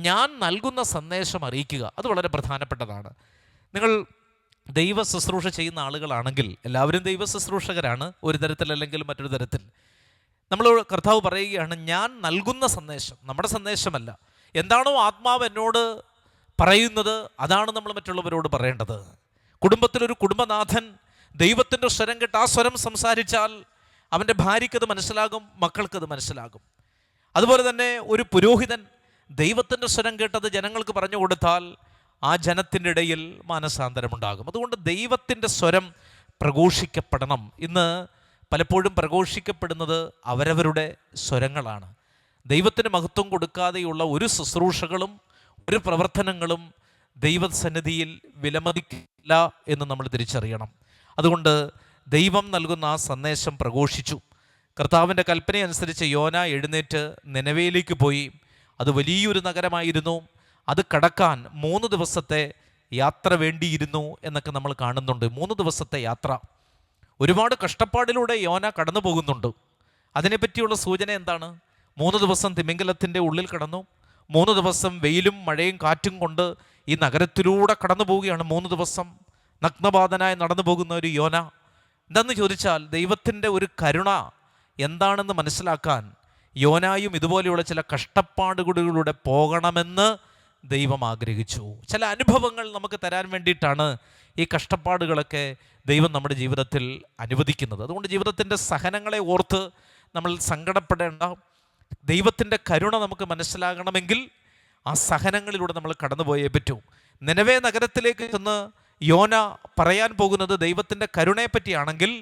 ഞാൻ നൽകുന്ന സന്ദേശം അറിയിക്കുക. അത് വളരെ പ്രധാനപ്പെട്ടതാണ്. നിങ്ങൾ ദൈവ ശുശ്രൂഷ ചെയ്യുന്ന ആളുകളാണെങ്കിൽ, എല്ലാവരും ദൈവ ശുശ്രൂഷകരാണ് ഒരു തരത്തിൽ അല്ലെങ്കിൽ മറ്റൊരു തരത്തിൽ. നമ്മൾ കർത്താവ് പറയുകയാണ്, ഞാൻ നൽകുന്ന സന്ദേശം നമ്മുടെ സന്ദേശമല്ല. എന്താണോ ആത്മാവ് എന്നോട് പറയുന്നത് അതാണ് നമ്മൾ മറ്റുള്ളവരോട് പറയേണ്ടത്. കുടുംബത്തിലൊരു കുടുംബനാഥൻ ദൈവത്തിൻ്റെ സ്വരം കേട്ട് ആ സ്വരം സംസാരിച്ചാൽ അവൻ്റെ ഭാര്യയ്ക്കത് മനസ്സിലാകും, മക്കൾക്കത് മനസ്സിലാകും. അതുപോലെ തന്നെ ഒരു പുരോഹിതൻ ദൈവത്തിൻ്റെ സ്വരം കേട്ടത് ജനങ്ങൾക്ക് പറഞ്ഞു കൊടുത്താൽ ആ ജനത്തിൻ്റെ ഇടയിൽ മാനസാന്തരമുണ്ടാകും. അതുകൊണ്ട് ദൈവത്തിൻ്റെ സ്വരം പ്രഘോഷിക്കപ്പെടണം. ഇന്ന് പലപ്പോഴും പ്രഘോഷിക്കപ്പെടുന്നത് അവരവരുടെ സ്വരങ്ങളാണ്. ദൈവത്തിന് മഹത്വം കൊടുക്കാതെയുള്ള ഒരു ശുശ്രൂഷകളും ഒരു പ്രവർത്തനങ്ങളും ദൈവസന്നിധിയിൽ വിലമതിക്കില്ല എന്ന് നമ്മൾ തിരിച്ചറിയണം. അതുകൊണ്ട് ദൈവം നൽകുന്ന ആ സന്ദേശം പ്രഘോഷിച്ചു. കർത്താവിൻ്റെ കൽപ്പനയനുസരിച്ച് യോന എഴുന്നേറ്റ് നിനവയിലേക്ക് പോയി. അത് വലിയൊരു നഗരമായിരുന്നു. അത് കടക്കാൻ 3 ദിവസത്തെ യാത്ര വേണ്ടിയിരുന്നു എന്നൊക്കെ നമ്മൾ കാണുന്നുണ്ട്. 3 ദിവസത്തെ യാത്ര, ഒരുപാട് കഷ്ടപ്പാടിലൂടെ യോന കടന്നു പോകുന്നുണ്ട്. അതിനെപ്പറ്റിയുള്ള സൂചന എന്താണ്? 3 ദിവസം തിമിംഗലത്തിൻ്റെ ഉള്ളിൽ കടന്നു. 3 ദിവസം വെയിലും മഴയും കാറ്റും കൊണ്ട് ഈ നഗരത്തിലൂടെ കടന്നു പോവുകയാണ്. 3 ദിവസം നഗ്നപാതനായി നടന്നു പോകുന്ന ഒരു യോന എന്താണെന്ന് ചോദിച്ചാൽ ദൈവത്തിൻ്റെ ഒരു കരുണ എന്താണെന്ന് മനസ്സിലാക്കാൻ യോനായും ഇതുപോലെയുള്ള ചില കഷ്ടപ്പാടുകളിലൂടെ പോകണമെന്ന് ദൈവം ആഗ്രഹിച്ചു. ചില അനുഭവങ്ങൾ നമുക്ക് തരാൻ വേണ്ടിയിട്ടാണ് ഈ കഷ്ടപ്പാടുകളൊക്കെ ദൈവം നമ്മുടെ ജീവിതത്തിൽ അനുവദിക്കുന്നത്. അതുകൊണ്ട് ജീവിതത്തിൻ്റെ സഹനങ്ങളെ ഓർത്ത് നമ്മൾ സങ്കടപ്പെടേണ്ട. ദൈവത്തിൻ്റെ കരുണ നമുക്ക് മനസ്സിലാകണമെങ്കിൽ ആ സഹനങ്ങളിലൂടെ നമ്മൾ കടന്നുപോയേ പറ്റൂ. നിനവേ നഗരത്തിലേക്ക് ചെന്ന് യോന പറയാൻ പോകുന്നത് ദൈവത്തിൻ്റെ കരുണയെപ്പറ്റിയാണെങ്കിൽ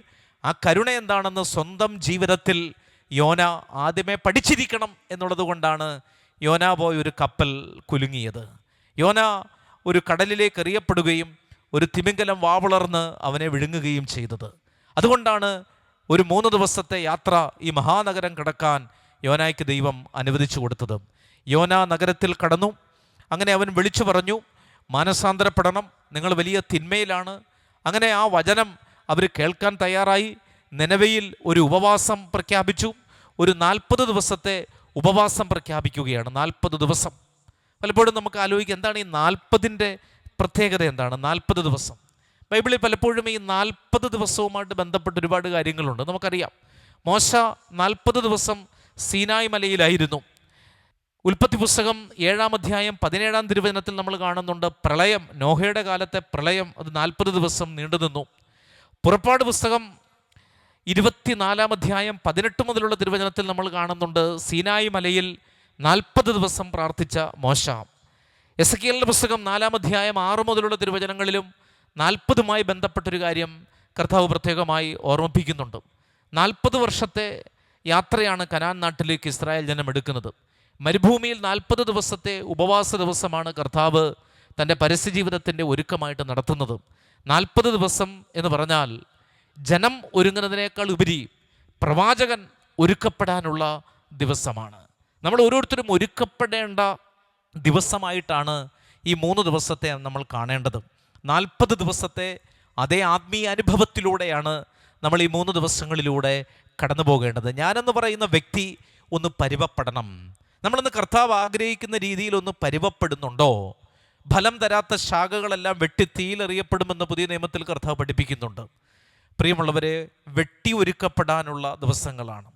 ആ കരുണ എന്താണെന്ന് സ്വന്തം ജീവിതത്തിൽ യോന ആദ്യമേ പഠിച്ചിരിക്കണം എന്നുള്ളത് കൊണ്ടാണ് യോന പോയി ഒരു കപ്പൽ കുലുങ്ങിയത്. യോന ഒരു കടലിലേക്ക് എറിയപ്പെടുകയും ഒരു തിമിംഗലം വാവുളർന്ന് അവനെ വിഴുങ്ങുകയും ചെയ്തത്. അതുകൊണ്ടാണ് ഒരു 3 ദിവസത്തെ യാത്ര ഈ മഹാനഗരം കടക്കാൻ യോനായ്ക്ക് ദൈവം അനുവദിച്ചു കൊടുത്തത്. യോന നഗരത്തിൽ കടന്നു. അങ്ങനെ അവൻ വിളിച്ചു പറഞ്ഞു, മാനസാന്തരപ്പെടണം, നിങ്ങൾ വലിയ തിന്മയിലാണ്. അങ്ങനെ ആ വചനം അവർ കേൾക്കാൻ തയ്യാറായി. നിനവയിൽ ഒരു ഉപവാസം പ്രഖ്യാപിച്ചു. ഒരു 40 ദിവസത്തെ ഉപവാസം പ്രഖ്യാപിക്കുകയാണ്. 40 ദിവസം. പലപ്പോഴും നമുക്ക് ആലോചിക്കാം, എന്താണ് ഈ 40ൻ്റെ പ്രത്യേകത? എന്താണ് 40 ദിവസം? ബൈബിളിൽ പലപ്പോഴും ഈ 40 ദിവസവുമായിട്ട് ബന്ധപ്പെട്ട് ഒരുപാട് കാര്യങ്ങളുണ്ട്. നമുക്കറിയാം, മോശ 40 ദിവസം സീനായ് മലയിലായിരുന്നു. ഉൽപ്പത്തി പുസ്തകം 7-ാം അധ്യായം 17-ാം തിരുവചനത്തിൽ നമ്മൾ കാണുന്നുണ്ട് പ്രളയം, നോഹയുടെ കാലത്തെ പ്രളയം, അത് 40 ദിവസം നീണ്ടു നിന്നു. പുറപ്പാട് പുസ്തകം 24-ാം അധ്യായം 18 മുതലുള്ള തിരുവചനത്തിൽ നമ്മൾ കാണുന്നുണ്ട് സീനായ് മലയിൽ 40 ദിവസം പ്രാർത്ഥിച്ച മോശ. എസെക്കിയേലിന്റെ പുസ്തകം 4-ാം അധ്യായം 6 മുതലുള്ള തിരുവചനങ്ങളിലും 40മായി ബന്ധപ്പെട്ടൊരു കാര്യം കർത്താവ് പ്രത്യേകമായി ഓർമ്മിപ്പിക്കുന്നുണ്ട്. 40 വർഷത്തെ യാത്രയാണ് കനാൻ നാട്ടിലേക്ക് ഇസ്രായേൽ ജനം എടുക്കുന്നത്. മരുഭൂമിയിൽ 40 ദിവസത്തെ ഉപവാസ ദിവസമാണ് കർത്താവ് തൻ്റെ പരസ്യജീവിതത്തിൻ്റെ ഒരുക്കമായിട്ട് നടത്തുന്നത്. 40 ദിവസം എന്ന് പറഞ്ഞാൽ ജനം ഒരുങ്ങുന്നതിനേക്കാൾ ഉപരി പ്രവാചകൻ ഒരുക്കപ്പെടാനുള്ള ദിവസമാണ്. നമ്മൾ ഓരോരുത്തരും ഒരുക്കപ്പെടേണ്ട ദിവസമായിട്ടാണ് ഈ 3 ദിവസത്തെ നമ്മൾ കാണേണ്ടത്. 40 ദിവസത്തെ അതേ ആത്മീയ അനുഭവത്തിലൂടെയാണ് നമ്മൾ ഈ 3 ദിവസങ്ങളിലൂടെ കടന്നു പോകേണ്ടത്. ഞാനെന്ന് പറയുന്ന വ്യക്തി ഒന്ന് പരുവപ്പെടണം. നമ്മളിന്ന് കർത്താവ് ആഗ്രഹിക്കുന്ന രീതിയിൽ ഒന്ന് പരുവപ്പെടുന്നുണ്ടോ? ഫലം തരാത്ത ശാഖകളെല്ലാം വെട്ടി തീയിലെറിയപ്പെടുമെന്ന് പുതിയ നിയമത്തിൽ കർത്താവ് പഠിപ്പിക്കുന്നുണ്ട്. പ്രിയമുള്ളവരെ, വെട്ടി ഒരുക്കപ്പെടാനുള്ള ദിവസങ്ങളാണ്.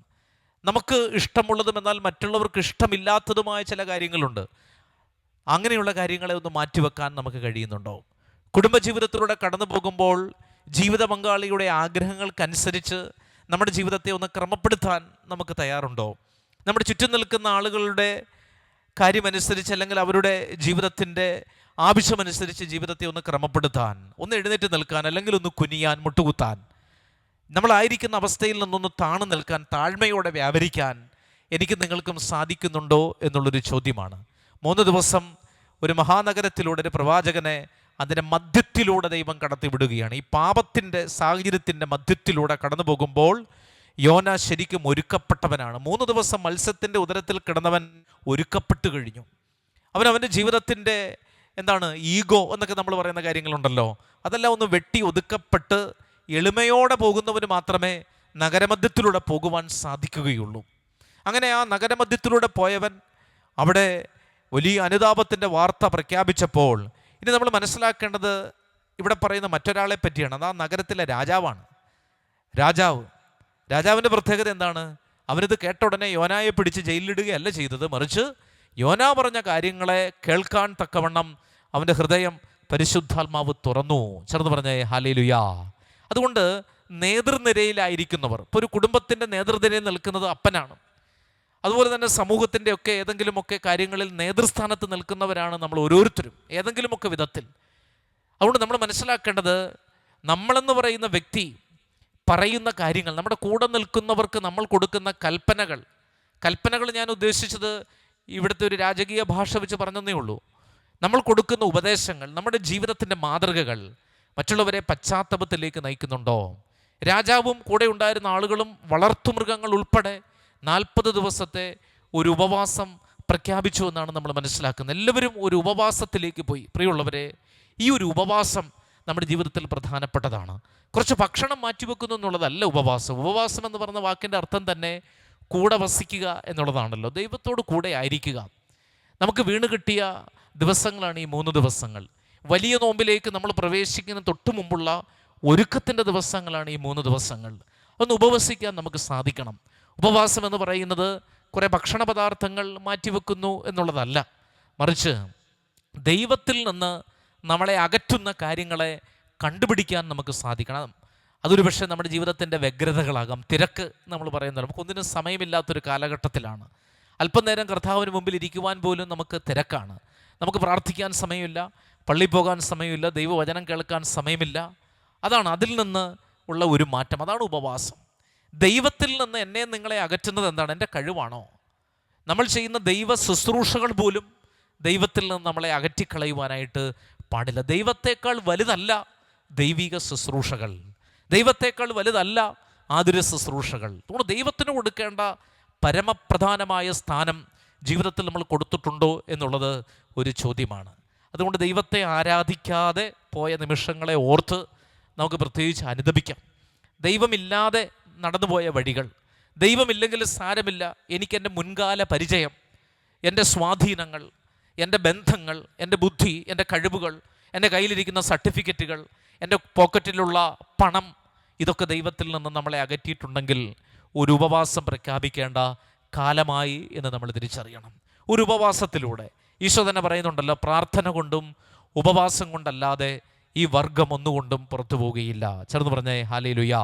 നമുക്ക് ഇഷ്ടമുള്ളതും എന്നാൽ മറ്റുള്ളവർക്ക് ഇഷ്ടമില്ലാത്തതുമായ ചില കാര്യങ്ങളുണ്ട്. അങ്ങനെയുള്ള കാര്യങ്ങളെ ഒന്ന് മാറ്റിവെക്കാൻ നമുക്ക് കഴിയുന്നുണ്ടോ? കുടുംബജീവിതത്തിലൂടെ കടന്നു പോകുമ്പോൾ ജീവിത പങ്കാളിയുടെ ആഗ്രഹങ്ങൾക്കനുസരിച്ച് നമ്മുടെ ജീവിതത്തെ ഒന്ന് ക്രമപ്പെടുത്താൻ നമുക്ക് തയ്യാറുണ്ടോ? നമ്മുടെ ചുറ്റും നിൽക്കുന്ന ആളുകളുടെ കാര്യമനുസരിച്ച് അല്ലെങ്കിൽ അവരുടെ ജീവിതത്തിൻ്റെ ആവശ്യമനുസരിച്ച് ജീവിതത്തെ ഒന്ന് ക്രമപ്പെടുത്താൻ, ഒന്ന് എഴുന്നേറ്റ് നിൽക്കാൻ, അല്ലെങ്കിൽ ഒന്ന് കുനിയാൻ, മുട്ടുകുത്താൻ, നമ്മളായിരിക്കുന്ന അവസ്ഥയിൽ നിന്നൊന്ന് താണു നിൽക്കാൻ, താഴ്മയോടെ വ്യാപരിക്കാൻ എനിക്ക് നിങ്ങൾക്കും സാധിക്കുന്നുണ്ടോ എന്നുള്ളൊരു ചോദ്യമാണ്. 3 ദിവസം ഒരു മഹാനഗരത്തിലൂടെ ഒരു പ്രവാചകനെ അതിൻ്റെ മധ്യത്തിലൂടെ ദൈവം കടത്തിവിടുകയാണ്. ഈ പാപത്തിൻ്റെ സാഹചര്യത്തിൻ്റെ മധ്യത്തിലൂടെ കടന്നു പോകുമ്പോൾ യോന ശരിക്കും ഒരുക്കപ്പെട്ടവനാണ്. 3 ദിവസം മത്സ്യത്തിൻ്റെ ഉദരത്തിൽ കിടന്നവൻ ഒരുക്കപ്പെട്ടു കഴിഞ്ഞു. അവൻ്റെ ജീവിതത്തിൻ്റെ ഈഗോ എന്നൊക്കെ നമ്മൾ പറയുന്ന കാര്യങ്ങളുണ്ടല്ലോ, അതെല്ലാം ഒന്ന് വെട്ടി ഒതുക്കപ്പെട്ട് എളിമയോടെ പോകുന്നവന് മാത്രമേ നഗരമധ്യത്തിലൂടെ പോകുവാൻ സാധിക്കുകയുള്ളൂ. അങ്ങനെ ആ നഗരമധ്യത്തിലൂടെ പോയവൻ അവിടെ വലിയ അനുതാപത്തിൻ്റെ വാർത്ത പ്രഖ്യാപിച്ചപ്പോൾ ഇനി നമ്മൾ മനസ്സിലാക്കേണ്ടത് ഇവിടെ പറയുന്ന മറ്റൊരാളെ പറ്റിയാണ്. അത് ആ നഗരത്തിലെ രാജാവാണ്. രാജാവിൻ്റെ പ്രത്യേകത എന്താണ്? അവനിത് കേട്ട ഉടനെ യോനായെ പിടിച്ച് ജയിലിലിടുകയല്ല ചെയ്തത്, മറിച്ച് യോന പറഞ്ഞ കാര്യങ്ങളെ കേൾക്കാൻ തക്കവണ്ണം അവൻ്റെ ഹൃദയം പരിശുദ്ധാത്മാവ് തുറന്നു. ചേർന്ന് പറഞ്ഞേ ഹല്ലേലൂയാ. അതുകൊണ്ട് നേതൃനിരയിലായിരിക്കുന്നവർ, ഇപ്പോൾ ഒരു കുടുംബത്തിൻ്റെ നേതൃനിരയിൽ നിൽക്കുന്നത് അപ്പനാണ്. അതുപോലെ തന്നെ സമൂഹത്തിൻ്റെ ഏതെങ്കിലുമൊക്കെ കാര്യങ്ങളിൽ നേതൃസ്ഥാനത്ത് നിൽക്കുന്നവരാണ് നമ്മൾ ഓരോരുത്തരും ഏതെങ്കിലുമൊക്കെ വിധത്തിൽ. അതുകൊണ്ട് നമ്മൾ മനസ്സിലാക്കേണ്ടത്, നമ്മളെന്ന് പറയുന്ന വ്യക്തി പറയുന്ന കാര്യങ്ങൾ, നമ്മുടെ കൂടെ നിൽക്കുന്നവർക്ക് നമ്മൾ കൊടുക്കുന്ന കൽപ്പനകൾ ഞാൻ ഉദ്ദേശിച്ചത് ഇവിടുത്തെ ഒരു രാജകീയ ഭാഷ വെച്ച് പറഞ്ഞതേ ഉള്ളൂ. നമ്മൾ കൊടുക്കുന്ന ഉപദേശങ്ങൾ, നമ്മുടെ ജീവിതത്തിൻ്റെ മാതൃകകൾ മറ്റുള്ളവരെ പശ്ചാത്തലത്തിലേക്ക് നയിക്കുന്നുണ്ടോ? രാജാവും കൂടെ ഉണ്ടായിരുന്ന ആളുകളും വളർത്തുമൃഗങ്ങൾ ഉൾപ്പെടെ 40 ദിവസത്തെ ഒരു ഉപവാസം പ്രഖ്യാപിച്ചു എന്നാണ് നമ്മൾ മനസ്സിലാക്കുന്നത്. എല്ലാവരും ഒരു ഉപവാസത്തിലേക്ക് പോയി. പ്രിയമുള്ളവരെ, ഈ ഒരു ഉപവാസം നമ്മുടെ ജീവിതത്തിൽ പ്രധാനപ്പെട്ടതാണ്. കുറച്ച് ഭക്ഷണം മാറ്റിവെക്കുന്നു എന്നുള്ളതല്ല ഉപവാസം എന്ന് പറഞ്ഞ വാക്കിൻ്റെ അർത്ഥം തന്നെ കൂടെ വസിക്കുക എന്നുള്ളതാണല്ലോ. ദൈവത്തോട് കൂടെ ആയിരിക്കുക. നമുക്ക് വീണ് കിട്ടിയ ദിവസങ്ങളാണ് ഈ 3 ദിവസങ്ങൾ. വലിയ നോമ്പിലേക്ക് നമ്മൾ പ്രവേശിക്കുന്ന തൊട്ട് മുമ്പുള്ള ഒരുക്കത്തിൻ്റെ ദിവസങ്ങളാണ് ഈ 3 ദിവസങ്ങൾ. ഒന്ന് ഉപവസിക്കാൻ നമുക്ക് സാധിക്കണം. ഉപവാസം എന്ന് പറയുന്നത് കുറേ ഭക്ഷണ പദാർത്ഥങ്ങൾ മാറ്റിവെക്കുന്നു എന്നുള്ളതല്ല, മറിച്ച് ദൈവത്തിൽ നിന്ന് നമ്മളെ അകറ്റുന്ന കാര്യങ്ങളെ കണ്ടുപിടിക്കാൻ നമുക്ക് സാധിക്കണം. അതൊരു പക്ഷേ നമ്മുടെ ജീവിതത്തിൻ്റെ വ്യഗ്രതകളാകാം. തിരക്ക് നമ്മൾ പറയുന്നത് നമുക്കൊന്നിനും സമയമില്ലാത്തൊരു കാലഘട്ടത്തിലാണ്. അല്പനേരം കർത്താവിന് മുമ്പിൽ ഇരിക്കുവാൻ പോലും നമുക്ക് തിരക്കാണ്. നമുക്ക് പ്രാർത്ഥിക്കാൻ സമയമില്ല, പള്ളിയിൽ പോകാൻ സമയമില്ല, ദൈവവചനം കേൾക്കാൻ സമയമില്ല. അതാണ് അതിൽ നിന്ന് ഉള്ള ഒരു മാറ്റം. അതാണ് ഉപവാസം. ദൈവത്തിൽ നിന്ന് എന്നെ നിങ്ങളെ അകറ്റുന്നത് എന്താണ്? എൻ്റെ കഴിവാണോ? നമ്മൾ ചെയ്യുന്ന ദൈവ ശുശ്രൂഷകൾ പോലും ദൈവത്തിൽ നിന്ന് നമ്മളെ അകറ്റിക്കളയുവാനായിട്ട് പാടില്ല. ദൈവത്തേക്കാൾ വലുതല്ല ദൈവിക ശുശ്രൂഷകൾ, ദൈവത്തേക്കാൾ വലുതല്ല ആതുര ശുശ്രൂഷകൾ. നമ്മൾ ദൈവത്തിന് കൊടുക്കേണ്ട പരമപ്രധാനമായ സ്ഥാനം ജീവിതത്തിൽ നമ്മൾ കൊടുത്തിട്ടുണ്ടോ എന്നുള്ളത് ഒരു ചോദ്യമാണ്. അതുകൊണ്ട് ദൈവത്തെ ആരാധിക്കാതെ പോയ നിമിഷങ്ങളെ ഓർത്ത് നമുക്ക് പ്രത്യേകിച്ച് അനുദപിക്കാം. ദൈവമില്ലാതെ നടന്നുപോയ വഴികൾ, ദൈവമില്ലെങ്കിൽ സാരമില്ല, എനിക്കെൻ്റെ മുൻകാല പരിചയം, എൻ്റെ സ്വാധീനങ്ങൾ, എൻ്റെ ബന്ധങ്ങൾ, എൻ്റെ ബുദ്ധി, എൻ്റെ കഴിവുകൾ, എൻ്റെ കയ്യിലിരിക്കുന്ന സർട്ടിഫിക്കറ്റുകൾ, എൻ്റെ പോക്കറ്റിലുള്ള പണം, ഇതൊക്കെ ദൈവത്തിൽ നിന്ന് നമ്മളെ അകറ്റിയിട്ടുണ്ടെങ്കിൽ ഒരു ഉപവാസം പ്രഖ്യാപിക്കേണ്ട കാലമായി എന്ന് നമ്മൾ തിരിച്ചറിയണം. ഒരു ഉപവാസത്തിലൂടെ ഈശോ തന്നെ പറയുന്നുണ്ടല്ലോ, പ്രാർത്ഥന കൊണ്ടും ഉപവാസം കൊണ്ടല്ലാതെ ഈ വർഗം ഒന്നുകൊണ്ടും പുറത്തു പോവുകയില്ല. ചേർന്ന് പറഞ്ഞേ ഹല്ലേലൂയാ.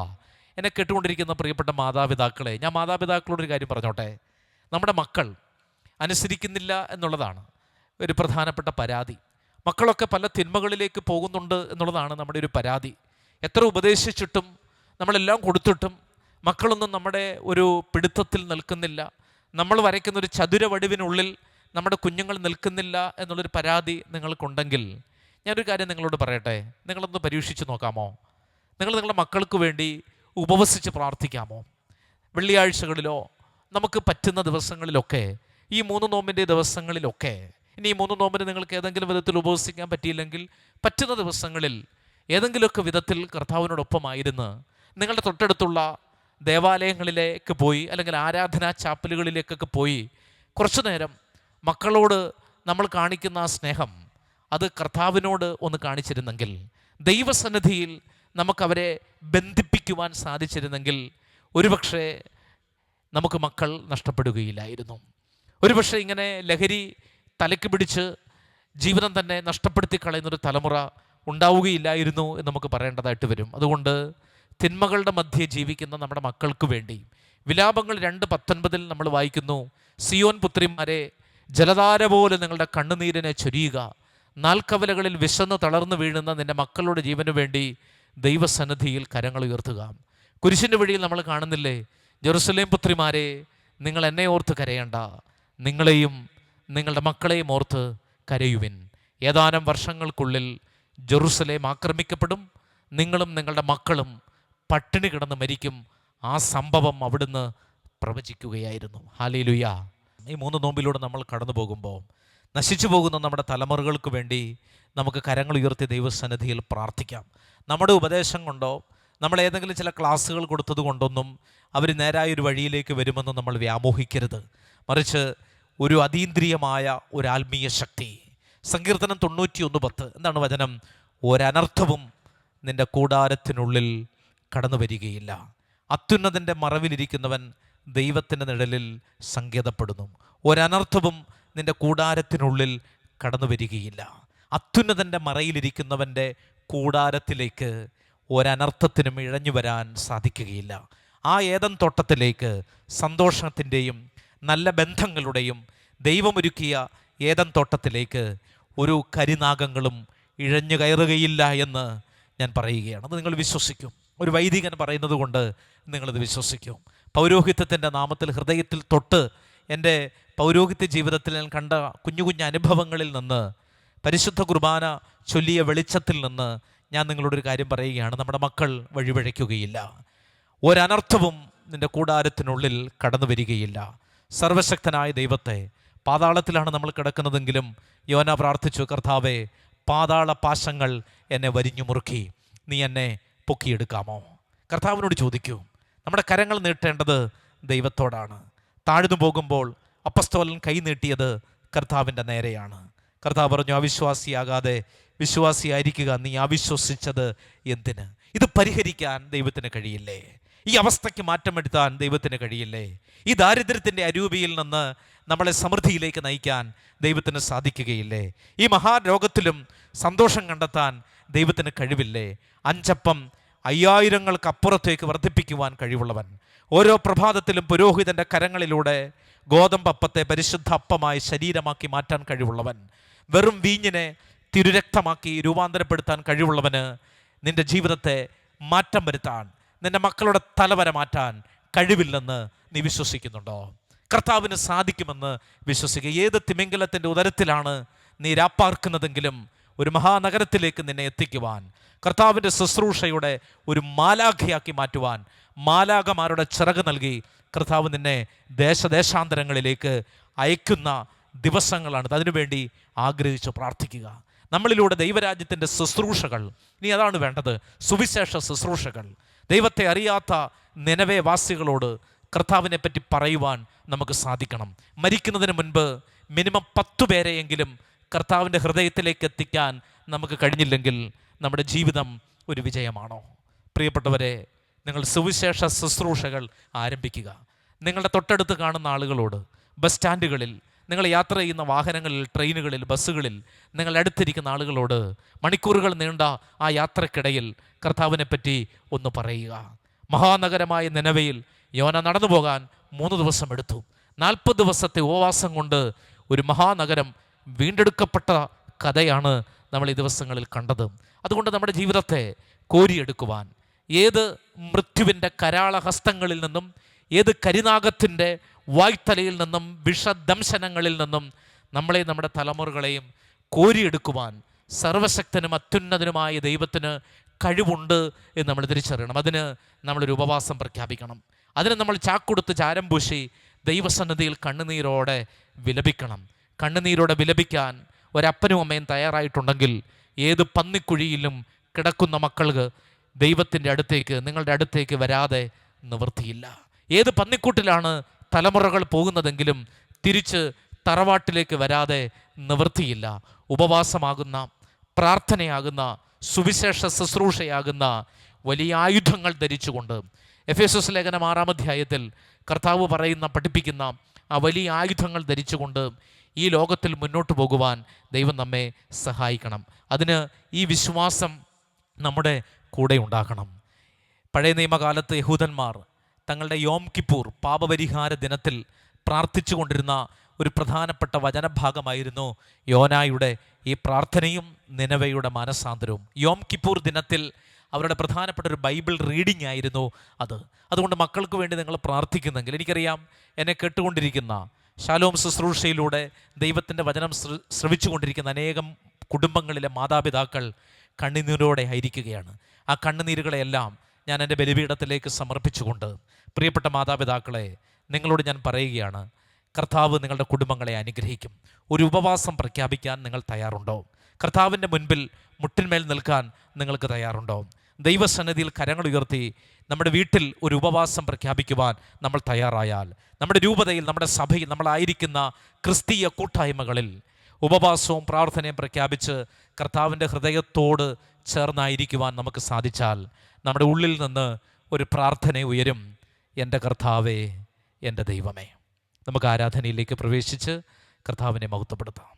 എന്നെ കേട്ടുകൊണ്ടിരിക്കുന്ന പ്രിയപ്പെട്ട മാതാപിതാക്കളെ, ഞാൻ മാതാപിതാക്കളോടൊരു കാര്യം പറഞ്ഞോട്ടെ. നമ്മുടെ മക്കൾ അനുസരിക്കുന്നില്ല എന്നുള്ളതാണ് ഒരു പ്രധാനപ്പെട്ട പരാതി. മക്കളൊക്കെ പല തിന്മകളിലേക്ക് പോകുന്നുണ്ട് എന്നുള്ളതാണ് നമ്മുടെ ഒരു പരാതി. എത്ര ഉപദേശിച്ചിട്ടും നമ്മളെല്ലാം കൊടുത്തിട്ടും മക്കളൊന്നും നമ്മുടെ ഒരു പിടുത്തത്തിൽ നിൽക്കുന്നില്ല. നമ്മൾ വരയ്ക്കുന്നൊരു ചതുരവടിവിനുള്ളിൽ നമ്മുടെ കുഞ്ഞുങ്ങൾ നിൽക്കുന്നില്ല എന്നുള്ളൊരു പരാതി നിങ്ങൾക്കുണ്ടെങ്കിൽ ഞാനൊരു കാര്യം നിങ്ങളോട് പറയട്ടെ. നിങ്ങളൊന്ന് പരീക്ഷിച്ച് നോക്കാമോ? നിങ്ങൾ നിങ്ങളുടെ മക്കൾക്ക് വേണ്ടി ഉപവസിച്ച് പ്രാർത്ഥിക്കാമോ? വെള്ളിയാഴ്ചകളിലോ നമുക്ക് പറ്റുന്ന ദിവസങ്ങളിലൊക്കെ, ഈ 3 നോമ്പിൻ്റെ ദിവസങ്ങളിലൊക്കെ, ഇനി ഈ 3 നോമ്പിന് നിങ്ങൾക്ക് ഏതെങ്കിലും വിധത്തിൽ ഉപവസിക്കാൻ പറ്റിയില്ലെങ്കിൽ പറ്റുന്ന ദിവസങ്ങളിൽ ഏതെങ്കിലുമൊക്കെ വിധത്തിൽ കർത്താവിനോടൊപ്പമായിരുന്ന് നിങ്ങളുടെ തൊട്ടടുത്തുള്ള ദേവാലയങ്ങളിലേക്ക് പോയി അല്ലെങ്കിൽ ആരാധനാ ചാപ്പലുകളിലേക്കൊക്കെ പോയി കുറച്ചു നേരം മക്കളോട് നമ്മൾ കാണിക്കുന്ന ആ സ്നേഹം അത് കർത്താവിനോട് ഒന്ന് കാണിച്ചിരുന്നെങ്കിൽ, ദൈവസന്നിധിയിൽ നമുക്കവരെ ബന്ധിപ്പിക്കുവാൻ സാധിച്ചിരുന്നെങ്കിൽ ഒരുപക്ഷെ നമുക്ക് മക്കൾ നഷ്ടപ്പെടുകയില്ലായിരുന്നു. ഒരുപക്ഷെ ഇങ്ങനെ ലഹരി തലയ്ക്ക് പിടിച്ച് ജീവിതം തന്നെ നഷ്ടപ്പെടുത്തി കളയുന്നൊരു തലമുറ ഉണ്ടാവുകയില്ലായിരുന്നു എന്ന് നമുക്ക് പറയേണ്ടതായിട്ട് വരും. അതുകൊണ്ട് തിന്മകളുടെ മധ്യേ ജീവിക്കുന്ന നമ്മുടെ മക്കൾക്ക് വേണ്ടി വിലാപങ്ങൾ 2:19 നമ്മൾ വായിക്കുന്നു, സിയോൻ പുത്രിമാരെ, ജലധാര പോലെ നിങ്ങളുടെ കണ്ണുനീരിനെ ചൊരിയുക, നാൽക്കവലകളിൽ വിശന്ന് തളർന്നു വീഴുന്ന നിന്റെ മക്കളുടെ ജീവന് വേണ്ടി ദൈവസന്നിധിയിൽ കരങ്ങൾ ഉയർത്തുക. കുരിശിൻ്റെ വഴിയിൽ നമ്മൾ കാണുന്നില്ലേ, ജെറുസലേം പുത്രിമാരെ, നിങ്ങൾ എന്നെ ഓർത്ത് കരയേണ്ട, നിങ്ങളെയും നിങ്ങളുടെ മക്കളെയും ഓർത്ത് കരയുവിൻ. ഏതാനും വർഷങ്ങൾക്കുള്ളിൽ ജെറുസലേം ആക്രമിക്കപ്പെടും, നിങ്ങളും നിങ്ങളുടെ മക്കളും പട്ടിണി കിടന്ന് മരിക്കും. ആ സംഭവം അവിടുന്ന് പ്രവചിക്കുകയായിരുന്നു. ഹല്ലേലൂയ. ഈ 3 നോമ്പിലൂടെ നമ്മൾ കടന്നു പോകുമ്പോൾ നശിച്ചു പോകുന്ന നമ്മുടെ തലമുറകൾക്ക് വേണ്ടി നമുക്ക് കരങ്ങൾ ഉയർത്തി ദൈവസന്നിധിയിൽ പ്രാർത്ഥിക്കാം. നമ്മുടെ ഉപദേശം കൊണ്ടോ നമ്മൾ ഏതെങ്കിലും ചില ക്ലാസ്സുകൾ കൊടുത്തത് കൊണ്ടൊന്നും അവർ നേരായൊരു വഴിയിലേക്ക് വരുമെന്ന് നമ്മൾ വ്യാമോഹിക്കരുത്. മറിച്ച് ഒരു അതീന്ദ്രിയമായ ഒരു ആത്മീയ ശക്തി. സങ്കീർത്തനം 91:10 എന്താണ് വചനം? ഒരനർത്ഥവും നിന്റെ കൂടാരത്തിനുള്ളിൽ കടന്നു വരികയില്ല. അത്യുന്നതൻ്റെ മറവിലിരിക്കുന്നവൻ ദൈവത്തിൻ്റെ നിഴലിൽ സങ്കേതപ്പെടുന്നു. ഒരനർത്ഥവും നിന്റെ കൂടാരത്തിനുള്ളിൽ കടന്നു വരികയില്ല. അത്യുന്നതൻ്റെ മറയിലിരിക്കുന്നവൻ്റെ കൂടാരത്തിലേക്ക് ഒരനർത്ഥത്തിനും ഇഴഞ്ഞു വരാൻ സാധിക്കുകയില്ല. ആ ഏദൻ തോട്ടത്തിലേക്ക് സന്തോഷത്തിൻ്റെയും നല്ല ബന്ധങ്ങളുടെയും ദൈവമൊരുക്കിയ ഏദൻ തോട്ടത്തിലേക്ക് ഒരു കരിനാഗങ്ങളും ഇഴഞ്ഞു കയറുകയില്ല എന്ന് ഞാൻ പറയുകയാണ്. അത് നിങ്ങൾ വിശ്വസിക്കും. ഒരു വൈദികൻ പറയുന്നത് കൊണ്ട് നിങ്ങളിത് വിശ്വസിക്കും. പൗരോഹിത്യത്തിൻ്റെ നാമത്തിൽ ഹൃദയത്തിൽ തൊട്ട് എൻ്റെ പൗരോഹിത്യ ജീവിതത്തിൽ ഞാൻ കണ്ട കുഞ്ഞു കുഞ്ഞു അനുഭവങ്ങളിൽ നിന്ന്, പരിശുദ്ധ കുർബാന ചൊല്ലിയ വെളിച്ചത്തിൽ നിന്ന് ഞാൻ നിങ്ങളോടൊരു കാര്യം പറയുകയാണ്. നമ്മുടെ മക്കൾ വഴിവഴയ്ക്കുകയില്ല. ഒരനർത്ഥവും നിൻ്റെ കൂടാരത്തിനുള്ളിൽ കടന്നു വരികയില്ല. സർവശക്തനായ ദൈവത്തെ, പാതാളത്തിലാണ് നമ്മൾ കിടക്കുന്നതെങ്കിലും യോന പ്രാർത്ഥിച്ചു, കർത്താവേ, പാതാള പാശങ്ങൾ എന്നെ വരിഞ്ഞു മുറുക്കി, നീ എന്നെ പൊക്കിയെടുക്കാമോ? കർത്താവിനോട് ചോദിക്കൂ. നമ്മുടെ കരങ്ങൾ നീട്ടേണ്ടത് ദൈവത്തോടാണ്. താഴ്ന്നു പോകുമ്പോൾ അപ്പസ്തോലൻ കൈ നീട്ടിയത് കർത്താവിൻ്റെ നേരെയാണ്. കർത്താവ് പറഞ്ഞു, അവിശ്വാസിയാകാതെ വിശ്വാസിയായിരിക്കുക, നീ അവിശ്വസിച്ചത് എന്തിന്? ഇത് പരിഹരിക്കാൻ ദൈവത്തിന് കഴിയില്ലേ? ഈ അവസ്ഥയ്ക്ക് മാറ്റം വരുത്താൻ ദൈവത്തിന് കഴിയില്ലേ? ഈ ദാരിദ്ര്യത്തിൻ്റെ അരൂപിയിൽ നിന്ന് നമ്മളെ സമൃദ്ധിയിലേക്ക് നയിക്കാൻ ദൈവത്തിന് സാധിക്കുകയില്ലേ? ഈ മഹാരോഗത്തിലും സന്തോഷം കണ്ടെത്താൻ ദൈവത്തിന് കഴിവില്ലേ? 5 അപ്പം 5000 അപ്പുറത്തേക്ക് വർദ്ധിപ്പിക്കുവാൻ കഴിവുള്ളവൻ, ഓരോ പ്രഭാതത്തിലും പുരോഹിതൻ്റെ കരങ്ങളിലൂടെ ഗോതമ്പപ്പത്തെ പരിശുദ്ധ അപ്പമായി ശരീരമാക്കി മാറ്റാൻ കഴിവുള്ളവൻ, വെറും വീഞ്ഞിനെ തിരുരക്തമാക്കി രൂപാന്തരപ്പെടുത്താൻ കഴിവുള്ളവന് നിന്റെ ജീവിതത്തെ മാറ്റം വരുത്താൻ, നിന്റെ മക്കളുടെ തലവര മാറ്റാൻ കഴിവില്ലെന്ന് നീ വിശ്വസിക്കുന്നുണ്ടോ? കർത്താവിന് സാധിക്കുമെന്ന് വിശ്വസിക്കുക. ഏത് തിമിംഗലത്തിൻ്റെ ഉദരത്തിലാണ് നീ രാപ്പാർക്കുന്നതെങ്കിലും ഒരു മഹാനഗരത്തിലേക്ക് നിന്നെ എത്തിക്കുവാൻ, കർത്താവിൻ്റെ ശുശ്രൂഷയുടെ ഒരു മാലാഖയാക്കി മാറ്റുവാൻ, മാലാഖമാരുടെ ചിറക് നൽകി കർത്താവ് നിന്നെ ദേശദേശാന്തരങ്ങളിലേക്ക് അയക്കുന്ന ദിവസങ്ങളാണ്. അതിനുവേണ്ടി ആഗ്രഹിച്ച് പ്രാർത്ഥിക്കുക. നമ്മളിലൂടെ ദൈവരാജ്യത്തിൻ്റെ ശുശ്രൂഷകൾ, ഇനി അതാണ് വേണ്ടത്, സുവിശേഷ ശുശ്രൂഷകൾ. ദൈവത്തെ അറിയാത്ത നിനവേ വാസികളോട് കർത്താവിനെ പറ്റി പറയുവാൻ നമുക്ക് സാധിക്കണം. മരിക്കുന്നതിന് മുൻപ് മിനിമം 10 പേരെയെങ്കിലും കർത്താവിൻ്റെ ഹൃദയത്തിലേക്ക് എത്തിക്കാൻ നമുക്ക് കഴിഞ്ഞില്ലെങ്കിൽ നമ്മുടെ ജീവിതം ഒരു വിജയമാണോ? പ്രിയപ്പെട്ടവരെ, നിങ്ങൾ സുവിശേഷ ശുശ്രൂഷകൾ ആരംഭിക്കുക. നിങ്ങളുടെ തൊട്ടടുത്ത് കാണുന്ന ആളുകളോട്, ബസ് സ്റ്റാൻഡുകളിൽ, നിങ്ങൾ യാത്ര ചെയ്യുന്ന വാഹനങ്ങളിൽ, ട്രെയിനുകളിൽ, ബസ്സുകളിൽ, നിങ്ങൾ അടുത്തിരിക്കുന്ന ആളുകളോട് മണിക്കൂറുകൾ നീണ്ട ആ യാത്രക്കിടയിൽ കർത്താവിനെ പറ്റി ഒന്ന് പറയുക. മഹാനഗരമായ നിനവയിൽ യോന നടന്നു പോകാൻ 3 ദിവസം എടുത്തു. 40 ദിവസത്തെ ഉപവാസം കൊണ്ട് ഒരു മഹാനഗരം വീണ്ടെടുക്കപ്പെട്ട കഥയാണ് നമ്മൾ ഈ ദിവസങ്ങളിൽ കണ്ടത്. അതുകൊണ്ട് നമ്മുടെ ജീവിതത്തെ കോരിയെടുക്കുവാൻ, ഏത് മൃത്യുവിൻ്റെ കരാളഹസ്തങ്ങളിൽ നിന്നും, ഏത് കരിനാഗത്തിൻ്റെ വായ്ത്തലയിൽ നിന്നും, വിഷദംശനങ്ങളിൽ നിന്നും നമ്മളെ, നമ്മുടെ തലമുറകളെയും കോരിയെടുക്കുവാൻ സർവശക്തനും അത്യുന്നതനുമായ ദൈവത്തിന് കഴിവുണ്ട് എന്ന് നമ്മൾ തിരിച്ചറിയണം. അതിന് നമ്മളൊരു ഉപവാസം പ്രഖ്യാപിക്കണം. അതിന് നമ്മൾ ചാക്കൊടുത്ത് ചാരം പൂശി ദൈവസന്നിധിയിൽ കണ്ണുനീരോടെ വിലപിക്കണം. കണ്ണുനീരോടെ വിലപിക്കാൻ ഒരപ്പനും അമ്മയും തയ്യാറായിട്ടുണ്ടെങ്കിൽ ഏത് പന്നിക്കുഴിയിലും കിടക്കുന്ന മക്കൾക്ക് ദൈവത്തിൻ്റെ അടുത്തേക്ക്, നിങ്ങളുടെ അടുത്തേക്ക് വരാതെ നിവൃത്തിയില്ല. ഏത് പന്നിക്കൂട്ടിലാണ് തലമുറകൾ പോകുന്നതെങ്കിലും തിരിച്ച് തറവാട്ടിലേക്ക് വരാതെ നിവൃത്തിയില്ല. ഉപവാസമാകുന്ന, പ്രാർത്ഥനയാകുന്ന, സുവിശേഷ ശുശ്രൂഷയാകുന്ന വലിയ ആയുധങ്ങൾ ധരിച്ചുകൊണ്ട്, എഫേസ്യോസ് ലേഖനം 6-ാം അധ്യായത്തിൽ കർത്താവ് പഠിപ്പിക്കുന്ന ആ വലിയ ആയുധങ്ങൾ ധരിച്ചുകൊണ്ട് ഈ ലോകത്തിൽ മുന്നോട്ട് പോകുവാൻ ദൈവം നമ്മെ സഹായിക്കണം. അതിന് ഈ വിശ്വാസം നമ്മുടെ കൂടെ ഉണ്ടാകണം. പഴയ നിയമകാലത്ത് യഹൂദന്മാർ തങ്ങളുടെ യോം കിപ്പൂർ പാപപരിഹാര ദിനത്തിൽ പ്രാർത്ഥിച്ചു കൊണ്ടിരുന്ന ഒരു പ്രധാനപ്പെട്ട വചനഭാഗമായിരുന്നു യോനായുടെ ഈ പ്രാർത്ഥനയും നിനവയുടെ മാനസാന്തരവും. യോം കിപ്പൂർ ദിനത്തിൽ അവരുടെ പ്രധാനപ്പെട്ട ഒരു ബൈബിൾ റീഡിംഗ് ആയിരുന്നു അത്. അതുകൊണ്ട് മക്കൾക്ക് വേണ്ടി നിങ്ങൾ പ്രാർത്ഥിക്കുന്നെങ്കിൽ, എനിക്കറിയാം എന്നെ കേട്ടുകൊണ്ടിരിക്കുന്ന, ശാലോം ശുശ്രൂഷയിലൂടെ ദൈവത്തിൻ്റെ വചനം ശ്രവിച്ചു കൊണ്ടിരിക്കുന്ന അനേകം കുടുംബങ്ങളിലെ മാതാപിതാക്കൾ കണ്ണുനീരോടെ ആയിരിക്കുകയാണ്. ആ കണ്ണുനീരുകളെയെല്ലാം ഞാൻ എൻ്റെ ബലിപീഠത്തിലേക്ക് സമർപ്പിച്ചുകൊണ്ട്, പ്രിയപ്പെട്ട മാതാപിതാക്കളെ, നിങ്ങളോട് ഞാൻ പറയുകയാണ്, കർത്താവ് നിങ്ങളുടെ കുടുംബങ്ങളെ അനുഗ്രഹിക്കും. ഒരു ഉപവാസം പ്രഖ്യാപിക്കാൻ നിങ്ങൾ തയ്യാറുണ്ടോ? കർത്താവിൻ്റെ മുൻപിൽ മുട്ടിന്മേൽ നിൽക്കാൻ നിങ്ങൾക്ക് തയ്യാറുണ്ടോ? ദൈവസന്നിധിയിൽ കരങ്ങൾ ഉയർത്തി നമ്മുടെ വീട്ടിൽ ഒരു ഉപവാസം പ്രഖ്യാപിക്കുവാൻ നമ്മൾ തയ്യാറായാൽ, നമ്മുടെ രൂപതയിൽ, നമ്മുടെ സഭയിൽ, നമ്മളായിരിക്കുന്ന ക്രിസ്തീയ കൂട്ടായ്മകളിൽ ഉപവാസവും പ്രാർത്ഥനയും പ്രഖ്യാപിച്ച് കർത്താവിൻ്റെ ഹൃദയത്തോട് ചേർന്നായിരിക്കുവാൻ നമുക്ക് സാധിച്ചാൽ, നമ്മുടെ ഉള്ളിൽ നിന്ന് ഒരു പ്രാർത്ഥന ഉയരും: എൻ്റെ കർത്താവേ, എൻ്റെ ദൈവമേ. നമുക്ക് ആരാധനയിലേക്ക് പ്രവേശിച്ച് കർത്താവിനെ മഹത്വപ്പെടുത്താം.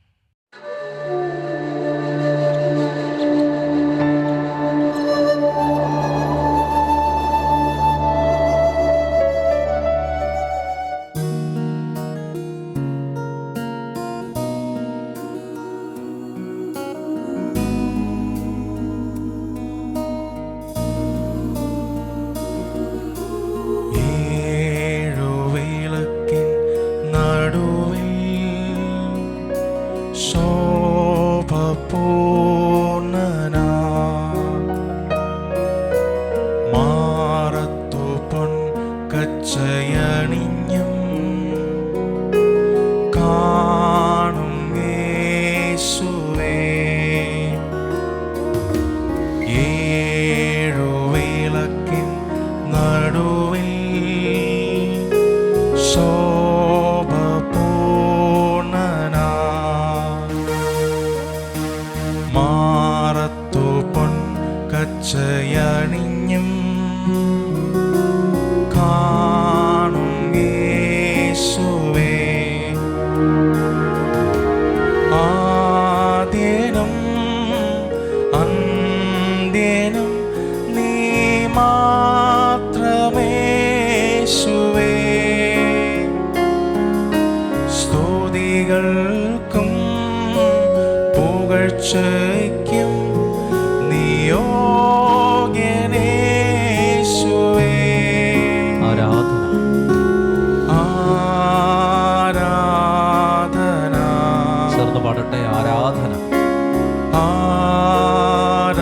മാറത്തു പൊൻ കച്ചയണി പുകഴ്ചയ്ക്കും നിയോഗ്യനേശുവേ. ആരാധന ആരാധന. ചേർന്ന് പാടട്ടെ. ആരാധന ആരാധന.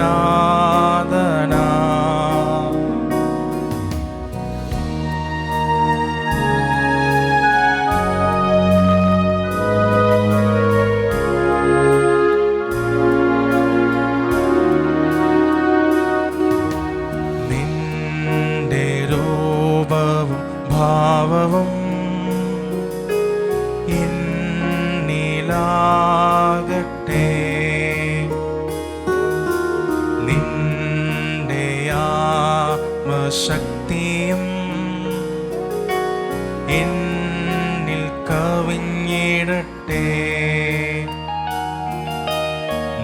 നിന്റെ രൂപവും ഭാവവും എന്നിലാകട്ടെ. നിന്റെ ആത്മശക്തിയും എന്നിൽ കവിഞ്ഞിടട്ടെ.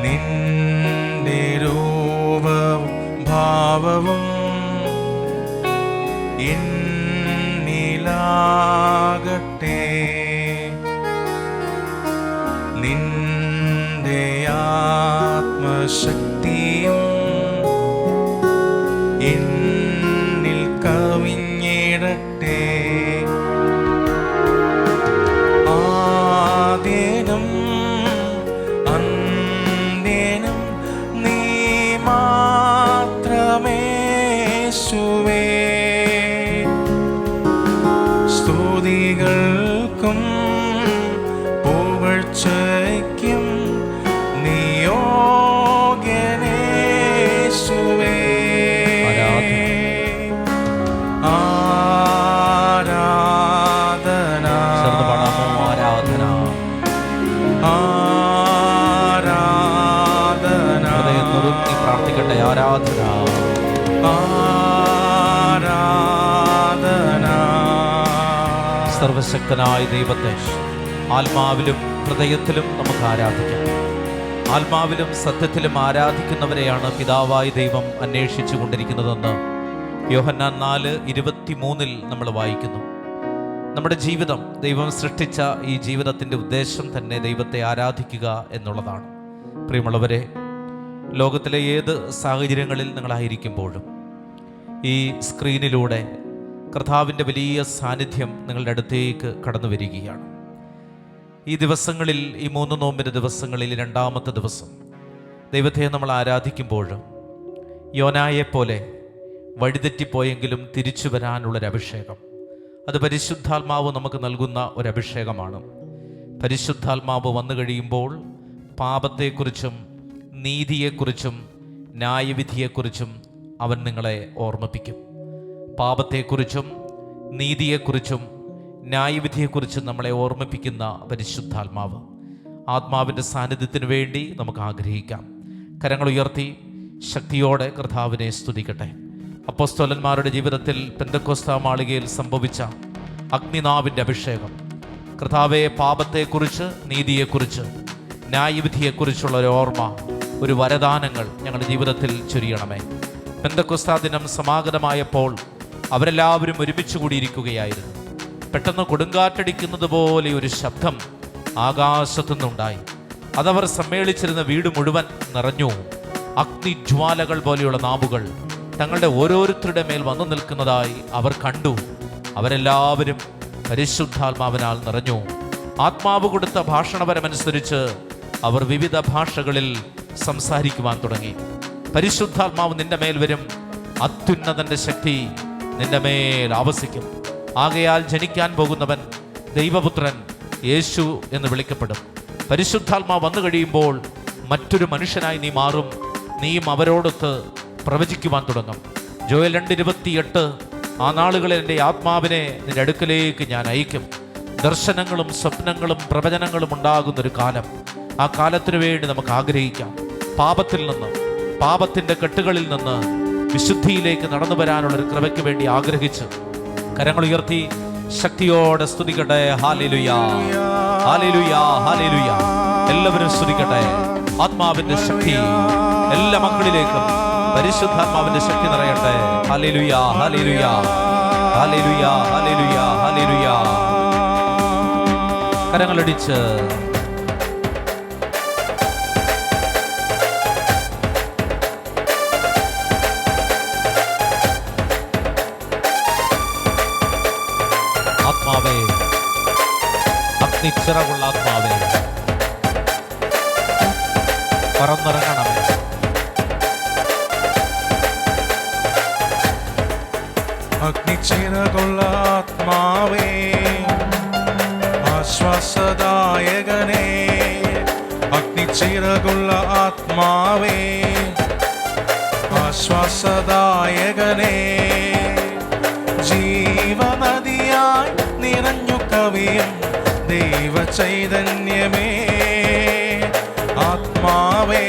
നിന്റെ രൂപവും ഭാവവും എന്നിലാകട്ടെ. നിന്റെ ആത്മശക്തിയും എന്നിൽ കവിഞ്ഞിടട്ടെ. ആദ്യനും അന്ത്യനും നീ മാത്രമേശുവേ. സ്തുതികൾക്കും പുകഴ്ചയ്ക്കും നിയോഗ്യനേശുവേ. ആരാധന. ചേർന്ന് പാടാമോ? ആരാധന ആരാധന. ഹൃദയം നുറുക്കി പ്രാർത്ഥിക്കട്ടെ. ആരാധന ആരാധന. സർവശക്തനായ ദൈവത്തെ ആത്മാവിലും ഹൃദയത്തിലും നമുക്ക് ആരാധിക്കാം. ആത്മാവിലും സത്യത്തിലും ആരാധിക്കുന്നവരെയാണ് പിതാവായ ദൈവം അന്വേഷിച്ചു കൊണ്ടിരിക്കുന്നതെന്ന് യോഹന്നാൻ 4:23 നമ്മൾ വായിക്കുന്നു. നമ്മുടെ ജീവിതം, ദൈവം സൃഷ്ടിച്ച ഈ ജീവിതത്തിൻ്റെ ഉദ്ദേശം തന്നെ ദൈവത്തെ ആരാധിക്കുക എന്നുള്ളതാണ്. പ്രിയമുള്ളവരെ, ലോകത്തിലെ ഏത് സാഹചര്യങ്ങളിൽ നിങ്ങളായിരിക്കുമ്പോഴും ഈ സ്ക്രീനിലൂടെ കർത്താവിൻ്റെ വലിയ സാന്നിധ്യം നിങ്ങളുടെ അടുത്തേക്ക് കടന്നു വരികയാണ്. ഈ ദിവസങ്ങളിൽ, ഈ 3 നോമ്പിൻ്റെ ദിവസങ്ങളിൽ രണ്ടാമത്തെ ദിവസം ദൈവത്തെ നമ്മൾ ആരാധിക്കുമ്പോഴും യോനായെപ്പോലെ വഴിതെറ്റിപ്പോയെങ്കിലും തിരിച്ചു വരാനുള്ളൊരഭിഷേകം, അത് പരിശുദ്ധാത്മാവ് നമുക്ക് നൽകുന്ന ഒരഭിഷേകമാണ്. പരിശുദ്ധാത്മാവ് വന്നു കഴിയുമ്പോൾ പാപത്തെക്കുറിച്ചും നീതിയെക്കുറിച്ചും ന്യായവിധിയെക്കുറിച്ചും അവൻ നിങ്ങളെ ഓർമ്മിപ്പിക്കും. പാപത്തെക്കുറിച്ചും നീതിയെക്കുറിച്ചും ന്യായവിധിയെക്കുറിച്ചും നമ്മളെ ഓർമ്മിപ്പിക്കുന്ന പരിശുദ്ധാത്മാവ്, ആത്മാവിൻ്റെ സാന്നിധ്യത്തിന് വേണ്ടി നമുക്ക് ആഗ്രഹിക്കാം. കരങ്ങൾ ഉയർത്തി ശക്തിയോടെ കർത്താവിനെ സ്തുതിക്കട്ടെ. അപ്പോസ്തലന്മാരുടെ ജീവിതത്തിൽ പെന്തക്കോസ്താ മാളികയിൽ സംഭവിച്ച അഗ്നിനാവിൻ്റെ അഭിഷേകം, കർത്താവെ, പാപത്തെക്കുറിച്ച്, നീതിയെക്കുറിച്ച്, ന്യായവിധിയെക്കുറിച്ചുള്ള ഒരു ഓർമ്മ, ഒരു വരദാനങ്ങൾ ഞങ്ങളുടെ ജീവിതത്തിൽ ചൊരിയണമേ. പെന്തക്കോസ്താ ദിനം സമാഗതമായപ്പോൾ അവരെല്ലാവരും ഒരുമിച്ച് കൂടിയിരിക്കുകയായിരുന്നു. പെട്ടെന്ന് കൊടുങ്കാറ്റടിക്കുന്നത് പോലെ ഒരു ശബ്ദം ആകാശത്തുനിന്നുണ്ടായി. അതവർ സമ്മേളിച്ചിരുന്ന വീട് മുഴുവൻ നിറഞ്ഞു. അഗ്നിജ്വാലകൾ പോലെയുള്ള നാവുകൾ തങ്ങളുടെ ഓരോരുത്തരുടെ മേൽ വന്നു നിൽക്കുന്നതായി അവർ കണ്ടു. അവരെല്ലാവരും പരിശുദ്ധാത്മാവിനാൽ നിറഞ്ഞു. ആത്മാവ് കൊടുത്ത ഭാഷണപരമനുസരിച്ച് അവർ വിവിധ ഭാഷകളിൽ സംസാരിക്കുവാൻ തുടങ്ങി. പരിശുദ്ധാത്മാവ് നിന്റെ മേൽ വരും, അത്യുന്നതന്റെ ശക്തി നിന്റെ മേൽ ആവസിക്കും. ആകയാൽ ജനിക്കാൻ പോകുന്നവൻ ദൈവപുത്രൻ യേശു എന്ന് വിളിക്കപ്പെടും. പരിശുദ്ധാത്മാവ് വന്നു കഴിയുമ്പോൾ മറ്റൊരു മനുഷ്യനായി നീ മാറും. നീയും അവരോടൊത്ത് പ്രവചിക്കുവാൻ തുടങ്ങും. ജോയൽ 2:28, ആ നാളുകളിൽ എൻ്റെ ആത്മാവിനെ നിന്റെ അടുക്കലേക്ക് ഞാൻ അയക്കും. ദർശനങ്ങളും സ്വപ്നങ്ങളും പ്രവചനങ്ങളും ഉണ്ടാകുന്നൊരു കാലം. ആ കാലത്തിനു വേണ്ടി നമുക്ക് ആഗ്രഹിക്കാം. പാപത്തിൽ നിന്ന്, പാപത്തിൻ്റെ കെട്ടുകളിൽ നിന്ന് വിശുദ്ധിയിലേക്ക് നടന്നു വരാനുള്ളൊരു കൃപയ്ക്ക് വേണ്ടി ആഗ്രഹിച്ച് കരങ്ങൾ ഉയർത്തി ശക്തിയോടെ സ്തുതിക്കട്ടെ. Hallelujah, hallelujah, hallelujah. എല്ലാവരും സ്തുതിക്കട്ടെ. ആത്മാവിന്റെ ശക്തി എല്ലാ മക്കളിലേക്കും പരിശുദ്ധാത്മാവിന്റെ ശക്തി നിറയട്ടെ. Hallelujah, hallelujah, hallelujah, hallelujah, hallelujah. കരങ്ങളടിച്ച് അഗ്നിച്ചിറകുള്ള ആത്മാവേ പറന്നിറങ്ങണമേ. അഗ്നിച്ചിറകുള്ള ആത്മാവേ ആശ്വാസദായകനേ, അഗ്നിച്ചിറകുള്ള ആത്മാവേ ആശ്വാസദായകനേ, ജീവനദിയായി നിറഞ്ഞു കവിയും ദൈവ ചൈതന്യമേ ആത്മാവേ,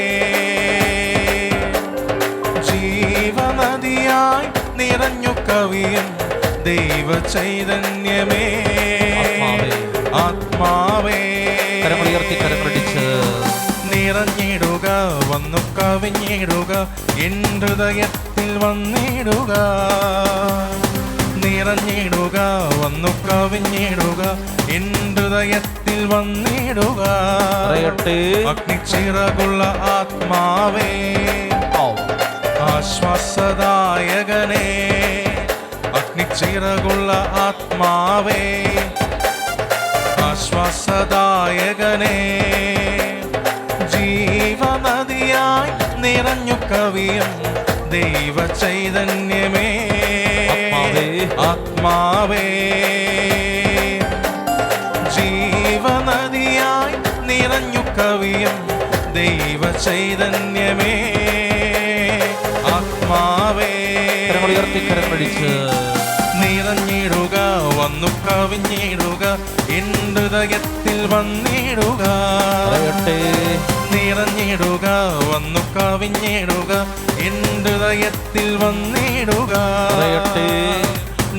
ജീവനദിയായി നിറഞ്ഞു കവിയും ദൈവ ചൈതന്യമേ ആത്മാവേ, കരമുയർത്തി കരമടിച്ച് നിറഞ്ഞിടുക വന്നു കവിഞ്ഞിടുക എൻ ഹൃദയത്തിൽ വന്നിടുക, നിറഞ്ഞിടുക വന്നു കവിഞ്ഞിടുക എൻ ഹൃദയത്തിൽ വന്നിടുക. അഗ്നിച്ചിറകുള്ള ആത്മാവേ ആശ്വാസദായകനേ, അഗ്നിച്ചിറകുള്ള ആത്മാവേ ആശ്വാസദായകനേ, ജീവനദിയായി നിറഞ്ഞു കവിയും ദൈവ ചൈതന്യമേ ആത്മാവേ, ജീവനദിയായി നിറഞ്ഞു കവിയും ദൈവ ചൈതന്യമേ ആത്മാവേ, നിറഞ്ഞിടുക വന്നു കവിഞ്ഞിടുക എൻ ഹൃദയത്തിൽ വന്നിടുക, നിറഞ്ഞിടുക വന്നു കവിഞ്ഞിടുക എൻ ഹൃദയത്തിൽ വന്നിടുക,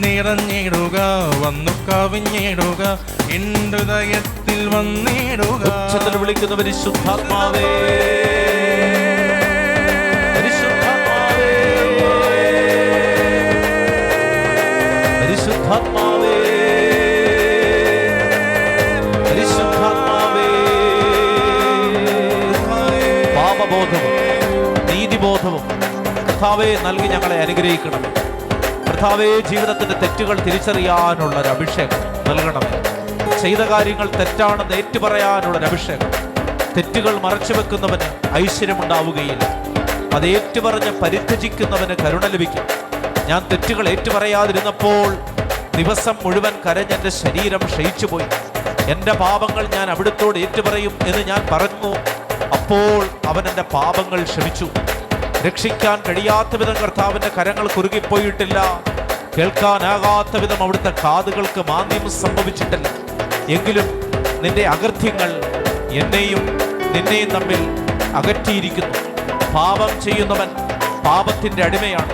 നിറഞ്ഞിടുക വന്നു കവിഞ്ഞിടുക എൻ ഹൃദയത്തിൽ വന്നിടുക. ഉച്ചത്തിൽ വിളിക്കുന്ന പരിശുദ്ധാത്മാവേ, പരിശുദ്ധാത്മാവേ, പരിശുദ്ധാത്മാവേ, പാപബോധവും നീതിബോധവും കർത്താവേ നൽകി ഞങ്ങളെ അനുഗ്രഹിക്കണം. കർത്താവേ, ജീവിതത്തിന്റെ തെറ്റുകൾ തിരിച്ചറിയാനുള്ള ഒരു അഭിഷേകം നൽകണം. ചെയ്ത കാര്യങ്ങൾ തെറ്റാണെന്ന് ഏറ്റുപറയാനുള്ള അഭിഷേകം. തെറ്റുകൾ മറച്ചു വെക്കുന്നവന് ഐശ്വര്യമുണ്ടാവുകയില്ല, അത് ഏറ്റുപറഞ്ഞ് പരിത്യജിക്കുന്നവന് കരുണ ലഭിക്കും. ഞാൻ തെറ്റുകൾ ഏറ്റുപറയാതിരുന്നപ്പോൾ ദിവസം മുഴുവൻ കരഞ്ഞെൻ്റെ ശരീരം ക്ഷയിച്ചുപോയി. എൻ്റെ പാപങ്ങൾ ഞാൻ അവിടുത്തോട് ഏറ്റുപറയും എന്ന് ഞാൻ പറഞ്ഞു. അപ്പോൾ അവൻ എൻ്റെ പാപങ്ങൾ ക്ഷമിച്ചു. രക്ഷിക്കാൻ കഴിയാത്ത വിധം കർത്താവിൻ്റെ കരങ്ങൾ കുറുകിപ്പോയിട്ടില്ല, കേൾക്കാനാകാത്ത വിധം അവിടുത്തെ കാതുകൾക്ക് മാന്ദ്യം സംഭവിച്ചിട്ടില്ല. എങ്കിലും നിന്റെ അകൃത്യങ്ങൾ എന്നെയും നിന്നെയും തമ്മിൽ അകറ്റിയിരിക്കുന്നു. പാപം ചെയ്യുന്നവൻ പാപത്തിൻ്റെ അടിമയാണ്.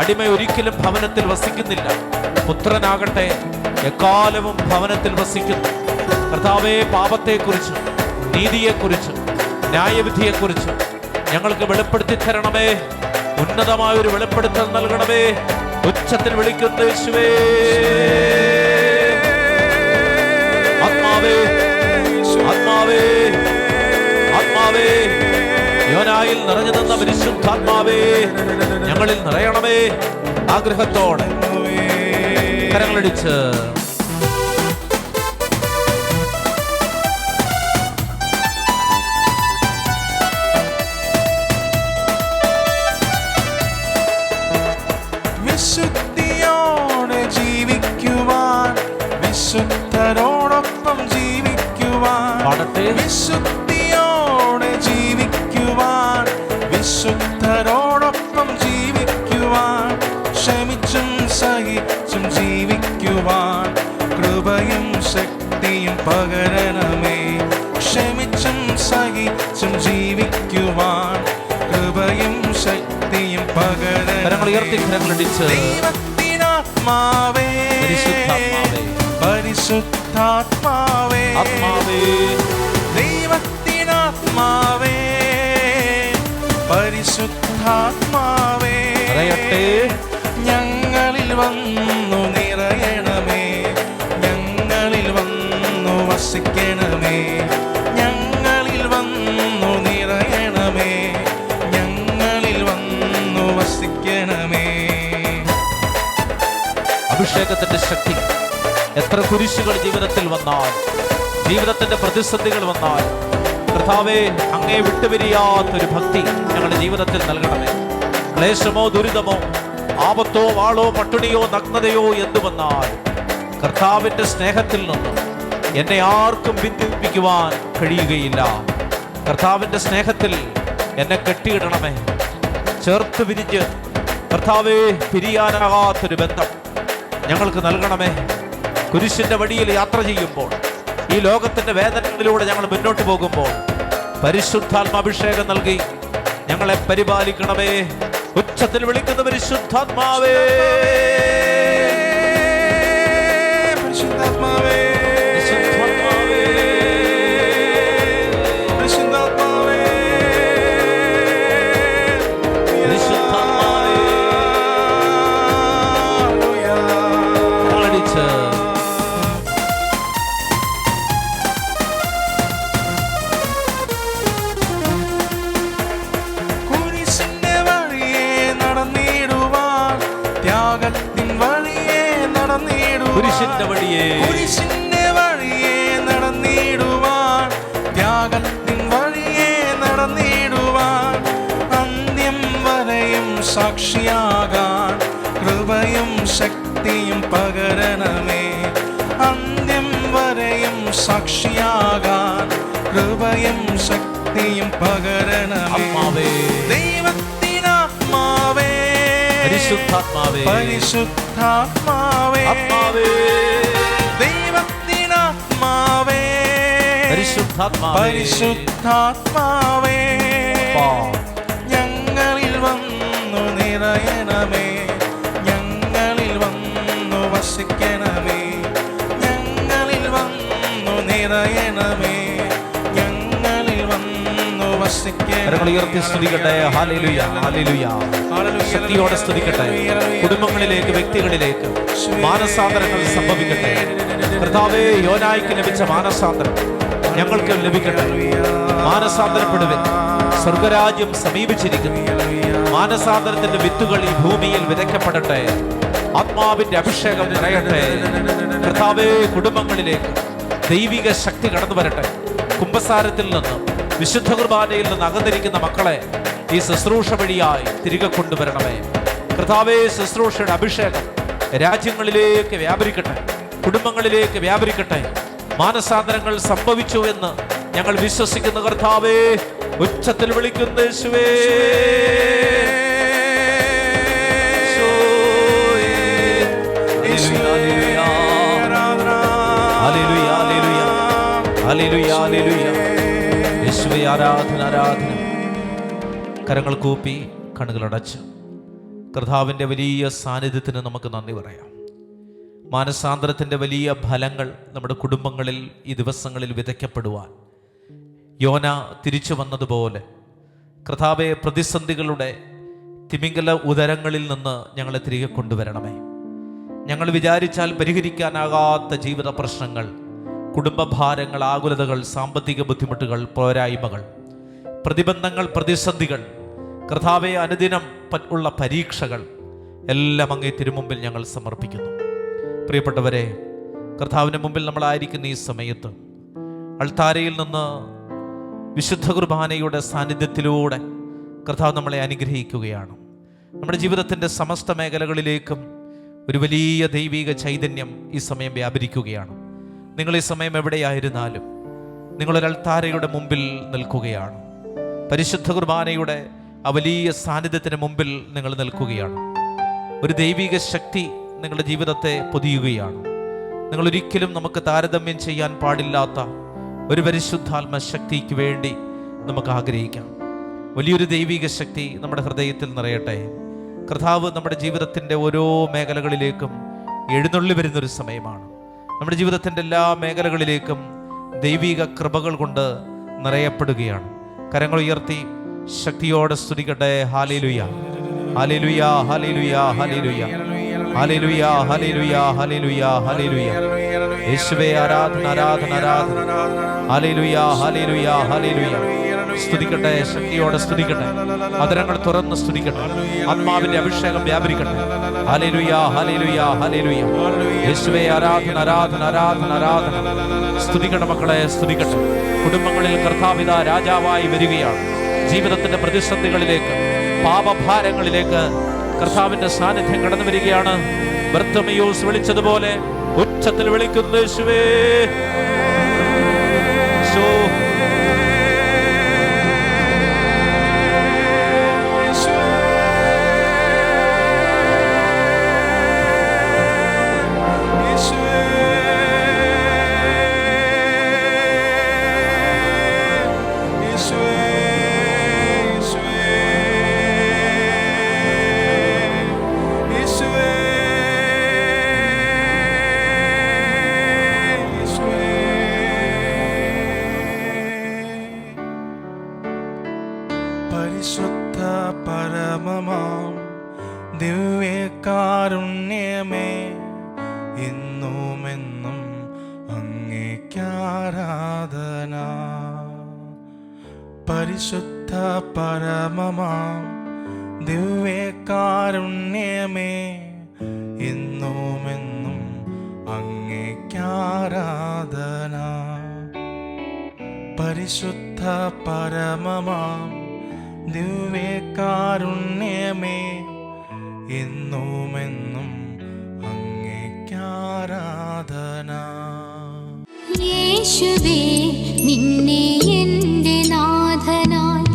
അടിമ ഒരിക്കലും ഭവനത്തിൽ വസിക്കുന്നില്ല, പുത്രനാകട്ടെ എക്കാലവും ഭവനത്തിൽ വസിക്കുന്നു. കർത്താവേ, പാപത്തെക്കുറിച്ച്, നീതിയെക്കുറിച്ച്, ന്യായവിധിയെക്കുറിച്ച് ഞങ്ങൾക്ക് വെളിപ്പെടുത്തി തരണമേ. ഉന്നതമായൊരു വെളിപ്പെടുത്തൽ നൽകണമേ. ഉച്ചത്തിൽ വിളിക്കുന്ന യേശുവേ, ആത്മാവേ, ആത്മാവേ, ആത്മാവേ, യോനായിൽ നിറഞ്ഞു നിന്ന പരിശുദ്ധാത്മാവേ, ഞങ്ങളിൽ നിറയണമേ. ആഗ്രഹത്തോടെ കരങ്ങളടിച്ച് വിശുദ്ധിയോടെ ജീവിക്കുവാൻ, വിശുദ്ധരോടൊപ്പം ജീവിക്കുവാൻ, വിശുദ്ധിയോടെ ജീവിക്കുവാൻ, വിശുദ്ധരോടൊപ്പം ജീവിക്കുവാൻ, ക്ഷമിച്ചും സഹിച്ചും ജീവിക്കുവാൻ കൃപയും ശക്തിയും പകരണമേ. ക്ഷമിച്ചും സഹിച്ചും ജീവിക്കുവാൻ കൃപയും ശക്തിയും പകരണമേ. ദൈവത്തിനാത്മാവേ, പരിശുദ്ധാത്മാവേ, ദൈവത്തിനാത്മാവേ, പരിശുദ്ധാത്മാവേ, ഞങ്ങളിൽ വന്നു നിറയണമേ, ഞങ്ങളിൽ വന്നു വസിക്കണമേ, ഞങ്ങളിൽ വന്നു നിറയണമേ, ഞങ്ങളിൽ വന്നു വസിക്കണമേ. അഭിഷേകത്തിന്റെ ശക്തി എത്ര കുരിശുകൾ ജീവിതത്തിൽ വന്നാൽ ജീവിതത്തിന്റെ പ്രതിസന്ധികൾ വന്നാൽ കർത്താവേ, അങ്ങേ വിട്ടുപിരിയാത്തൊരു ഭക്തി ഞങ്ങളുടെ ജീവിതത്തിൽ നൽകണമേ. ക്ലേശമോ ദുരിതമോ ആപത്തോ വാളോ പട്ടിണിയോ നഗ്നതയോ എന്തു വന്നാൽ കർത്താവിന്റെ സ്നേഹത്തിൽ നിന്ന് എന്നെ ആർക്കും ബന്ധിപ്പിക്കുവാൻ കഴിയുകയില്ല. കർത്താവിന്റെ സ്നേഹത്തിൽ എന്നെ കെട്ടിയിടണമേ. ചേർത്ത് പിരിഞ്ഞ് കർത്താവേ, പിരിയാനാകാത്തൊരു ബന്ധം ഞങ്ങൾക്ക് നൽകണമേ. കുരിശിന്റെ വഴിയിൽ യാത്ര ചെയ്യുമ്പോൾ, ഈ ലോകത്തിന്റെ വേദനകളിലൂടെ ഞങ്ങൾ മുന്നോട്ട് പോകുമ്പോൾ പരിശുദ്ധാത്മാഭിഷേകം നൽകി ഞങ്ങളെ പരിപാലിക്കണമേ. ഉച്ചത്തിൽ വിളിക്കുന്ന പരിശുദ്ധാത്മാവേ, പരിശുദ്ധാത്മാവേ, പരിശുദ്ധാത്മാവേ, പരിശുദ്ധാത്മാവേ, കളിച്ച് കുരിശിന്റെ വഴിയെ നടന്നിടുവാൻ, ത്യാഗത്തിൻ വഴിയെ നടന്നിടുവാൻ, കുരിശിന്റെ വഴിയെ, കുരിശിന്റെ വഴിയെ നടന്നിടുവാൻ, ത്യാഗത്തിൻ വഴിയെ നടന്നിടുവാൻ, അന്ത്യം വരെയും സാക്ഷിയാകാൻ കൃപയും ശക്തിയും പകരണമേ. അന്ത്യം വരെയും സാക്ഷിയാകാൻ കൃപയും ശക്തിയും പകരണമേ. ആത്മാവേ, ദൈവത്തിനാത്മാവേ, പരിശുദ്ധാത്മാവേ, പരിശുദ്ധാത്മാവേ, ആത്മാവേ, ദൈവത്തിനാത്മാവേ, പരിശുദ്ധാത്മാവേ, പരിശുദ്ധാത്മാവേ, അപ്പാ. ഞങ്ങളിൽ വന്നു നിറയണമേ, ഞങ്ങളിൽ വന്നു വസിക്കണമേ, ഞങ്ങളിൽ വന്നു നിറയണമേ, ഞങ്ങളിൽ വന്നു വസിക്കണമേ. കരങ്ങൾ ഉയർത്തി സ്തുതിക്കട്ടെ. Hallelujah, hallelujah. ശക്തിയോടെ സ്തുതിക്കട്ടെ. കുടുംബങ്ങളിലേക്ക്, വ്യക്തികളിലേക്ക് മാനസാന്തരങ്ങൾ സംഭവിക്കട്ടെ. കർത്താവേ, യോനായ്ക്ക് ലഭിച്ച മാനസാന്തരം ഞങ്ങൾക്ക് ലഭിക്കട്ടെ. മാനസാന്തരപ്പെടുവിൻ, സ്വർഗരാജ്യം സമീപിച്ചിരിക്കുന്നു. മാനസാന്തരത്തിന്റെ വിത്തുകൾ ഈ ഭൂമിയിൽ വിതയ്ക്കപ്പെടട്ടെ. ആത്മാവിന്റെ അഭിഷേകം നിറയട്ടെ. കർത്താവേ, കുടുംബങ്ങളിലേക്ക് ദൈവിക ശക്തി കടന്നു വരട്ടെ. കുമ്പസാരത്തിൽ നിന്ന്, വിശുദ്ധ കുർബാനയിൽ നിന്ന് അകന്നിരിക്കുന്ന മക്കളെ ഈ ശുശ്രൂഷ വഴിയായി തിരികെ കൊണ്ടുവരണമേ. കർത്താവേ, ശുശ്രൂഷയുടെ അഭിഷേകം രാജ്യങ്ങളിലേക്ക് വ്യാപരിക്കട്ടെ, കുടുംബങ്ങളിലേക്ക് വ്യാപരിക്കട്ടെ. മാനസാന്തരങ്ങൾ സംഭവിച്ചു എന്ന് ഞങ്ങൾ വിശ്വസിക്കുന്ന കർത്താവേ, ഉച്ചത്തിൽ വിളിക്കുന്ന യേശുവേ, ഹല്ലേലൂയ, ഹല്ലേലൂയ, ഹല്ലേലൂയ, ഹല്ലേലൂയ. യേശുവേ, ആരാധന, ആരാധന. കരങ്ങൾ കൂപ്പി കണ്ണുകളടച്ച് കർത്താവിൻ്റെ വലിയ സാന്നിധ്യത്തിന് നമുക്ക് നന്ദി പറയാം. മാനസാന്തരത്തിൻ്റെ വലിയ ഫലങ്ങൾ നമ്മുടെ കുടുംബങ്ങളിൽ ഈ ദിവസങ്ങളിൽ വിതയ്ക്കപ്പെടുവാൻ യോന തിരിച്ചു വന്നതുപോലെ കർത്താവെ, പ്രതിസന്ധികളുടെ തിമിംഗല ഉദരങ്ങളിൽ നിന്ന് ഞങ്ങളെ തിരികെ കൊണ്ടുവരണമേ. ഞങ്ങൾ വിചാരിച്ചാൽ പരിഹരിക്കാനാകാത്ത ജീവിത പ്രശ്നങ്ങൾ, കുടുംബഭാരങ്ങൾ, ആകുലതകൾ, സാമ്പത്തിക ബുദ്ധിമുട്ടുകൾ, പോരായ്മകൾ, പ്രതിബന്ധങ്ങൾ, പ്രതിസന്ധികൾ, കർത്താവെ, അനുദിനം ഉള്ള പരീക്ഷകൾ എല്ലാം അങ്ങേ തിരുമുമ്പിൽ ഞങ്ങൾ സമർപ്പിക്കുന്നു. പ്രിയപ്പെട്ടവരെ, കർത്താവിൻ്റെ മുമ്പിൽ നമ്മളായിരിക്കുന്ന ഈ സമയത്ത് അൾത്താരയിൽ നിന്ന് വിശുദ്ധ കുർബാനയുടെ സാന്നിധ്യത്തിലൂടെ കർത്താവ് നമ്മളെ അനുഗ്രഹിക്കുകയാണ്. നമ്മുടെ ജീവിതത്തിൻ്റെ സമസ്ത മേഖലകളിലേക്കും ഒരു വലിയ ദൈവിക ചൈതന്യം ഈ സമയം വ്യാപരിക്കുകയാണ്. നിങ്ങൾ ഈ സമയം എവിടെയായിരുന്നാലും നിങ്ങളൊരു അൾത്താരയുടെ മുമ്പിൽ നിൽക്കുകയാണ്. പരിശുദ്ധ കുർബാനയുടെ ആ വലിയ സാന്നിധ്യത്തിന് മുമ്പിൽ നിങ്ങൾ നിൽക്കുകയാണ്. ഒരു ദൈവിക ശക്തി നിങ്ങളുടെ ജീവിതത്തെ പൊതിയുകയാണ്. നിങ്ങളൊരിക്കലും നമുക്ക് താരതമ്യം ചെയ്യാൻ പാടില്ലാത്ത ഒരു പരിശുദ്ധാത്മ ശക്തിക്ക് വേണ്ടി നമുക്ക് ആഗ്രഹിക്കാം. വലിയൊരു ദൈവിക ശക്തി നമ്മുടെ ഹൃദയത്തിൽ നിറയട്ടെ. കർത്താവ് നമ്മുടെ ജീവിതത്തിൻ്റെ ഓരോ മേഖലകളിലേക്കും എഴുന്നള്ളി വരുന്നൊരു സമയമാണ്. നമ്മുടെ ജീവിതത്തിൻ്റെ എല്ലാ മേഖലകളിലേക്കും ദൈവിക കൃപകൾ കൊണ്ട് നിറയപ്പെടുകയാണ്. കരങ്ങൾ ഉയർത്തി ശക്തിയോടെ സ്തുതിക്കട്ടെ. Hallelujah, hallelujah, hallelujah, hallelujah, hallelujah, hallelujah, hallelujah, hallelujah. യേശുവേ, ആരാധന, ആരാധന, ആരാധന. Hallelujah, hallelujah, hallelujah. സ്തുതിക്കട്ടെ, ശക്തിയോടെ സ്തുതിക്കട്ടെ, അതരങ്ങൾ തുറന്ന് സ്തുതിക്കട്ടെ, ആത്മാവിന്റെ അഭിഷേകം വ്യാപരിക്കട്ടെ. Hallelujah, hallelujah, hallelujah. യേശുവേ, ആരാധന, ആരാധന, ആരാധന, ആരാധന. സ്തുതിക്കട്ടെ മക്കളെ, സ്തുതിക്കട്ടെ. കുടുംബങ്ങളിൽ കർത്താവിത രാജാവായി വരികയാണ്. ജീവിതത്തിന്റെ പ്രതിസന്ധികളിലേക്ക്, പാപഭാരങ്ങളിലേക്ക് കർത്താവിന്റെ സാന്നിധ്യം കടന്നു വരികയാണ്. ബർത്തമയോസ് വിളിച്ചതുപോലെ ഉച്ചത്തിൽ വിളിക്കുന്നു, യേശുവേ. പരിശുദ്ധ പരമമാം ദിവ്യകാരുണ്യമേ, എന്നുമെന്നും അങ്ങേക്കാരാധന. പരിശുദ്ധ പരമമാം ദിവ്യകാരുണ്യമേ, എന്നുമെന്നും അങ്ങേക്കാരാധന. പരിശുദ്ധ പരമമാം ദിവ്യകാരുണ്യമേ, എന്നുമെന്നും അങ്ങേക്കാരാധന. യേശുവേ, നിന്നെ എൻ്റെ നാഥനായി